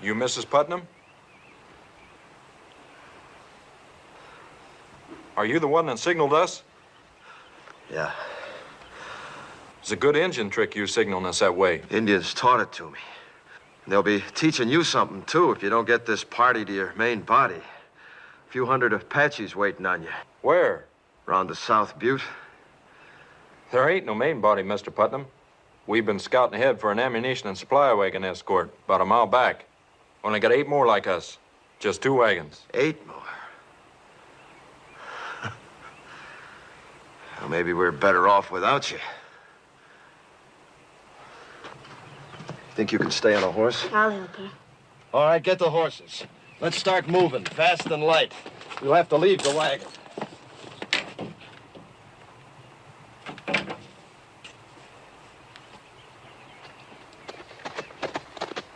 You Mrs. Putnam? Are you the one that signaled us? Yeah. It's a good engine trick you signaling us that way. Indians taught it to me. And they'll be teaching you something, too, if you don't get this party to your main body. A few hundred Apaches waiting on you. Where? Around the South Butte. There ain't no main body, Mr. Putnam. We've been scouting ahead for an ammunition and supply wagon escort about a mile back. Only got 8 more like us. Just 2 wagons. 8 more? Well, maybe we're better off without you. Think you can stay on a horse? I'll help her. All right, get the horses. Let's start moving, fast and light. We'll have to leave the wagon.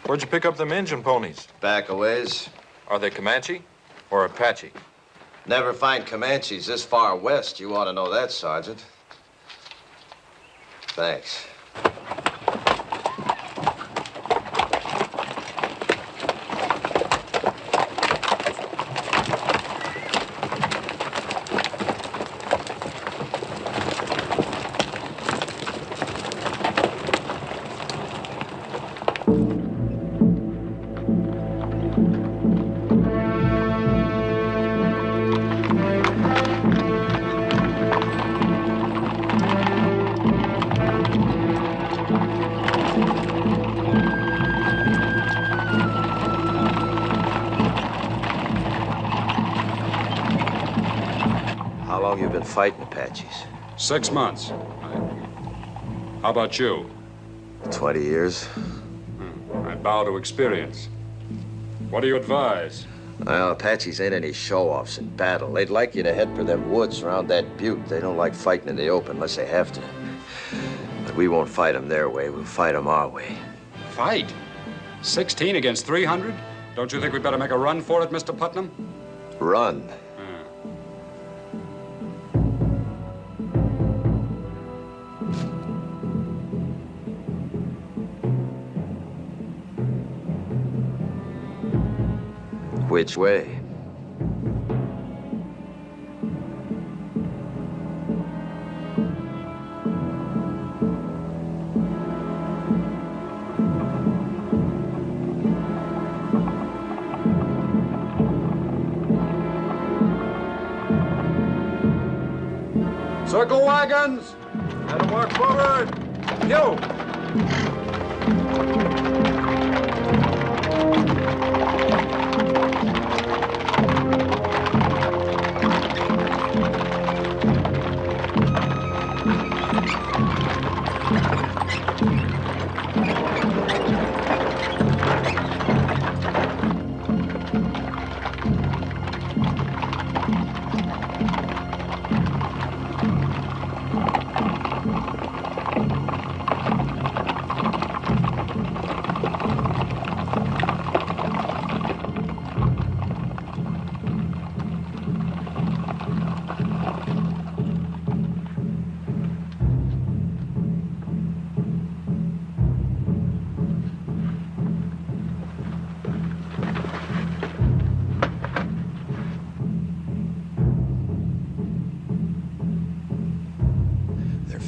Where'd you pick up them engine ponies? Back a ways. Are they Comanche or Apache? Never find Comanches this far west. You ought to know that, Sergeant. Thanks. Fighting Apaches. 6 months. How about you? 20 years. I bow to experience. What do you advise? Well, Apaches ain't any show-offs in battle. They'd like you to head for them woods around that butte. They don't like fighting in the open unless they have to. But we won't fight them their way. We'll fight them our way. Fight? 16 against 300? Don't you think we better make a run for it, Mr. Putnam? Run? Which way? Circle wagons! Let them work forward! You!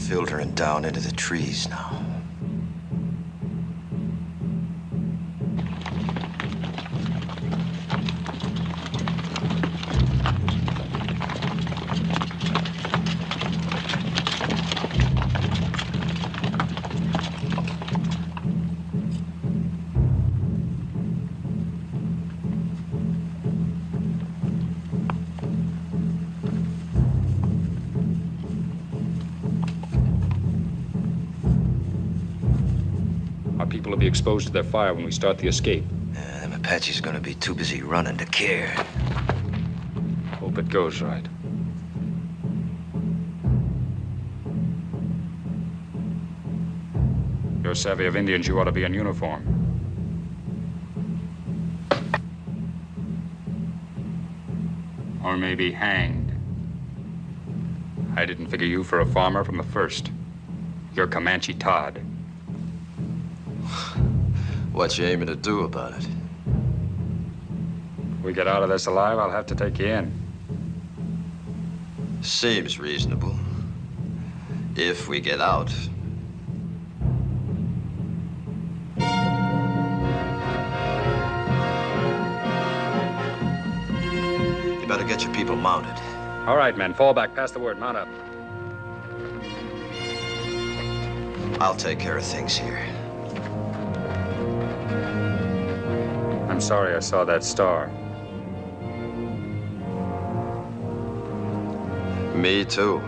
filtering down into the trees now. People will be exposed to their fire when we start the escape. Yeah, them Apache's gonna be too busy running to care. Hope it goes right. You're savvy of Indians, you ought to be in uniform. Or maybe hanged. I didn't figure you for a farmer from the first. You're Comanche Todd. What you aiming to do about it? If we get out of this alive, I'll have to take you in. Seems reasonable. If we get out. You better get your people mounted. All right, men, fall back. Pass the word. Mount up. I'll take care of things here. I'm sorry I saw that star. Me too.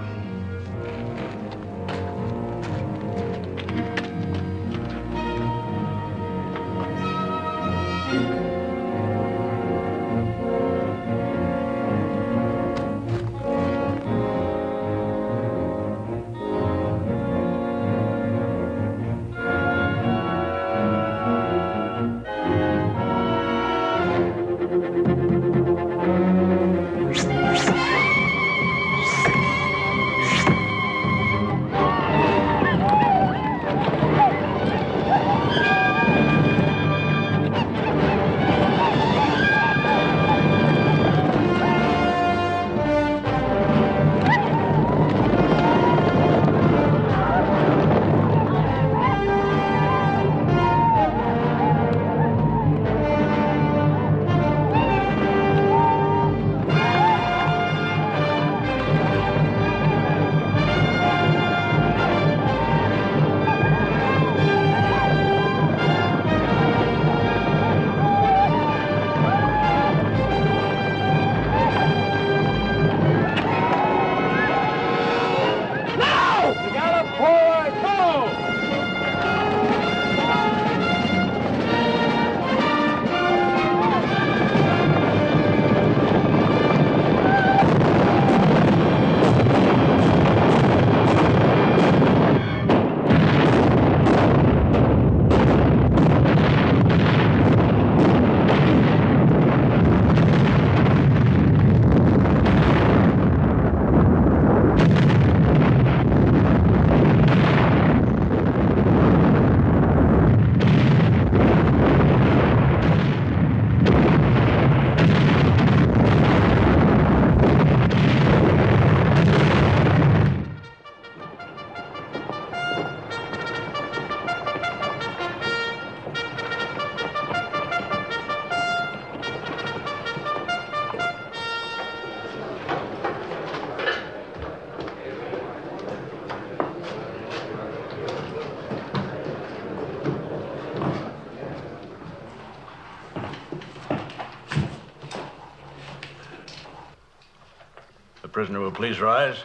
Prisoner will please rise.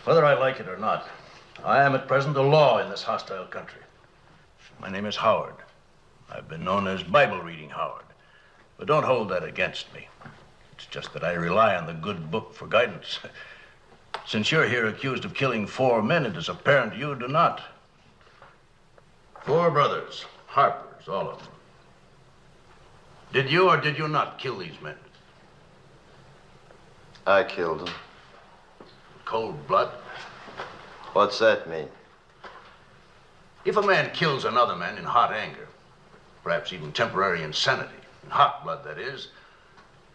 Whether I like it or not, I am at present a law in this hostile country. My name is Howard. I've been known as Bible-reading Howard. But don't hold that against me. It's just that I rely on the good book for guidance. Since you're here accused of killing 4 men, it is apparent you do not. 4 brothers, Harpers, all of them. Did you or did you not kill these men? I killed them. Cold blood? What's that mean? If a man kills another man in hot anger, perhaps even temporary insanity, In hot blood, that is.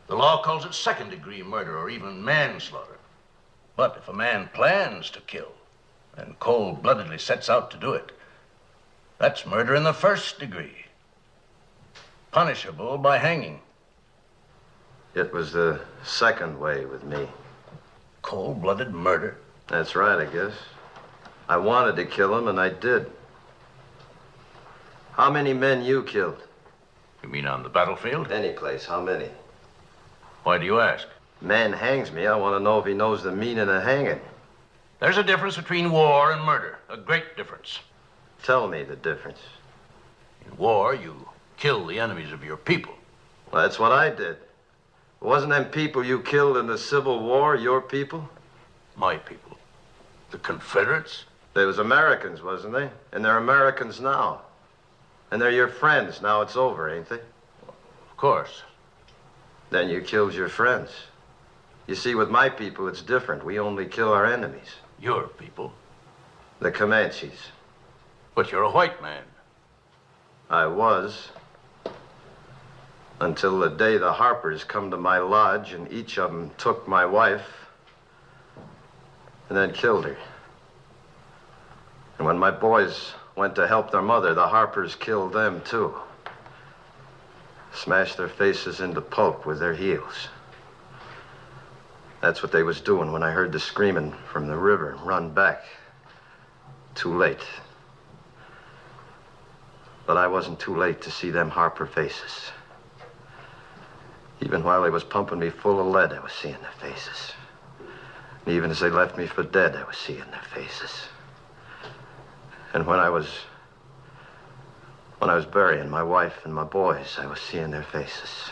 The law calls it second-degree murder or even manslaughter. But if a man plans to kill and cold-bloodedly sets out to do it, that's murder in the first degree, punishable by hanging. It was the second way with me. Cold-blooded murder? That's right, I guess. I wanted to kill him, and I did. How many men you killed? You mean on the battlefield? Any place. How many? Why do you ask? Man hangs me. I want to know if he knows the meaning of hanging. There's a difference between war and murder. A great difference. Tell me the difference. In war, you kill the enemies of your people. Well, that's what I did. Wasn't them people you killed in the Civil War your people? My people. The Confederates? They was Americans, wasn't they? And they're Americans now. And they're your friends. Now it's over, ain't they? Of course. Then you killed your friends. You see, with my people, it's different. We only kill our enemies. Your people? The Comanches. But you're a white man. I was. Until the day the Harpers come to my lodge and each of them took my wife and then killed her. And when my boys went to help their mother, the Harpers killed them too. Smashed their faces into pulp with their heels. That's what they was doing when I heard the screaming from the river and run back. Too late. But I wasn't too late to see them Harper faces. Even while they was pumping me full of lead, I was seeing their faces. And even as they left me for dead, I was seeing their faces. And when I was burying my wife and my boys, I was seeing their faces.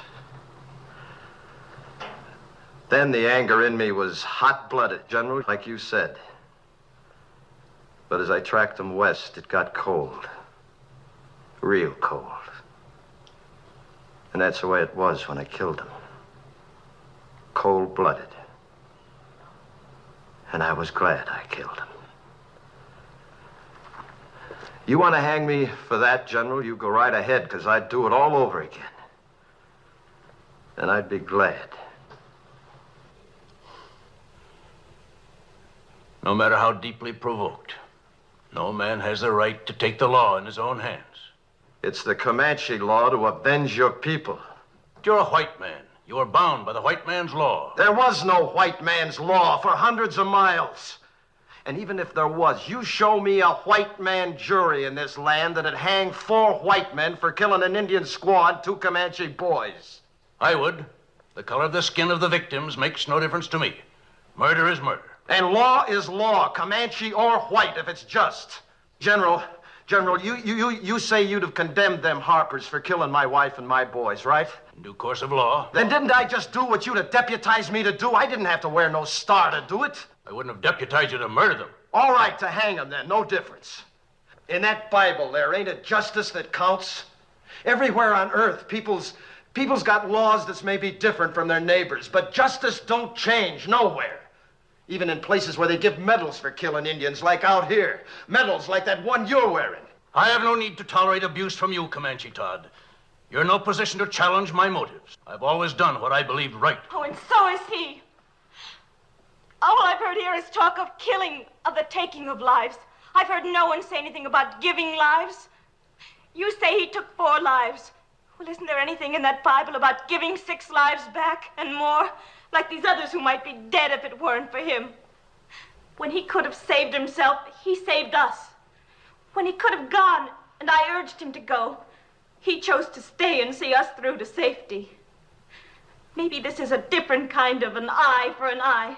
Then the anger in me was hot-blooded, General, like you said. But as I tracked them west, it got cold. Real cold. And that's the way it was when I killed them. Cold-blooded. And I was glad I killed him. You want to hang me for that, General? You go right ahead, because I'd do it all over again. And I'd be glad. No matter how deeply provoked, no man has the right to take the law in his own hands. It's the Comanche law to avenge your people. You're a white man. You are bound by the white man's law. There was no white man's law for hundreds of miles. And even if there was, you show me a white man jury in this land that'd hang 4 white men for killing an Indian squaw and 2 Comanche boys. I would. The color of the skin of the victims makes no difference to me. Murder is murder. And law is law, Comanche or white, if it's just. General, you say you'd have condemned them Harpers for killing my wife and my boys, right? In due course of law. Then didn't I just do what you'd have deputized me to do? I didn't have to wear no star to do it. I wouldn't have deputized you to murder them. All right, to hang them then, no difference. In that Bible there, ain't it justice that counts? Everywhere on earth, people's got laws that's maybe different from their neighbors, but justice don't change nowhere. Even in places where they give medals for killing Indians, like out here. Medals like that one you're wearing. I have no need to tolerate abuse from you, Comanche Todd. You're in no position to challenge my motives. I've always done what I believed right. Oh, and so is he. All I've heard here is talk of killing, of the taking of lives. I've heard no one say anything about giving lives. You say he took 4 lives. Well, isn't there anything in that Bible about giving 6 lives back and more? Like these others who might be dead if it weren't for him. When he could have saved himself, he saved us. When he could have gone, and I urged him to go, he chose to stay and see us through to safety. Maybe this is a different kind of an eye for an eye.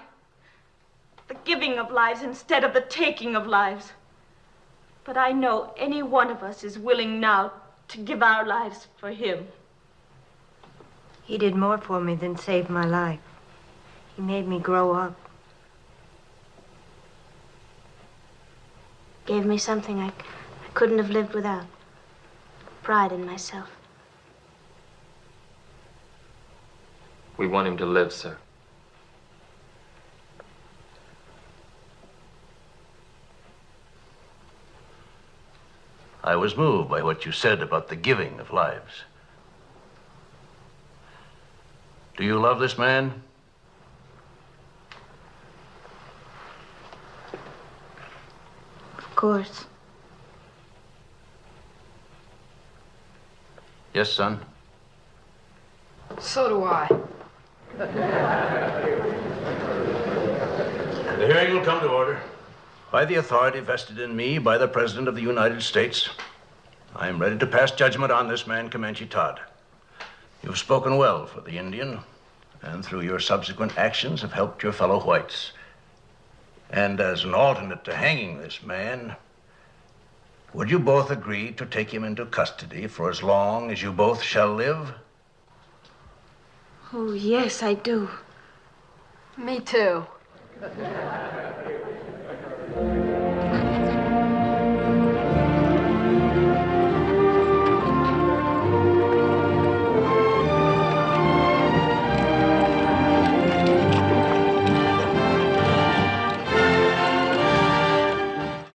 The giving of lives instead of the taking of lives. But I know any one of us is willing now to give our lives for him. He did more for me than save my life. He made me grow up. Gave me something I couldn't have lived without. Pride in myself. We want him to live, sir. I was moved by what you said about the giving of lives. Do you love this man? Of course. Yes, son. So do I. The hearing will come to order. By the authority vested in me by the President of the United States, I am ready to pass judgment on this man, Comanche Todd. You've spoken well for the Indian, and through your subsequent actions have helped your fellow whites. And as an alternate to hanging this man, would you both agree to take him into custody for as long as you both shall live? Oh, yes, I do. Me too.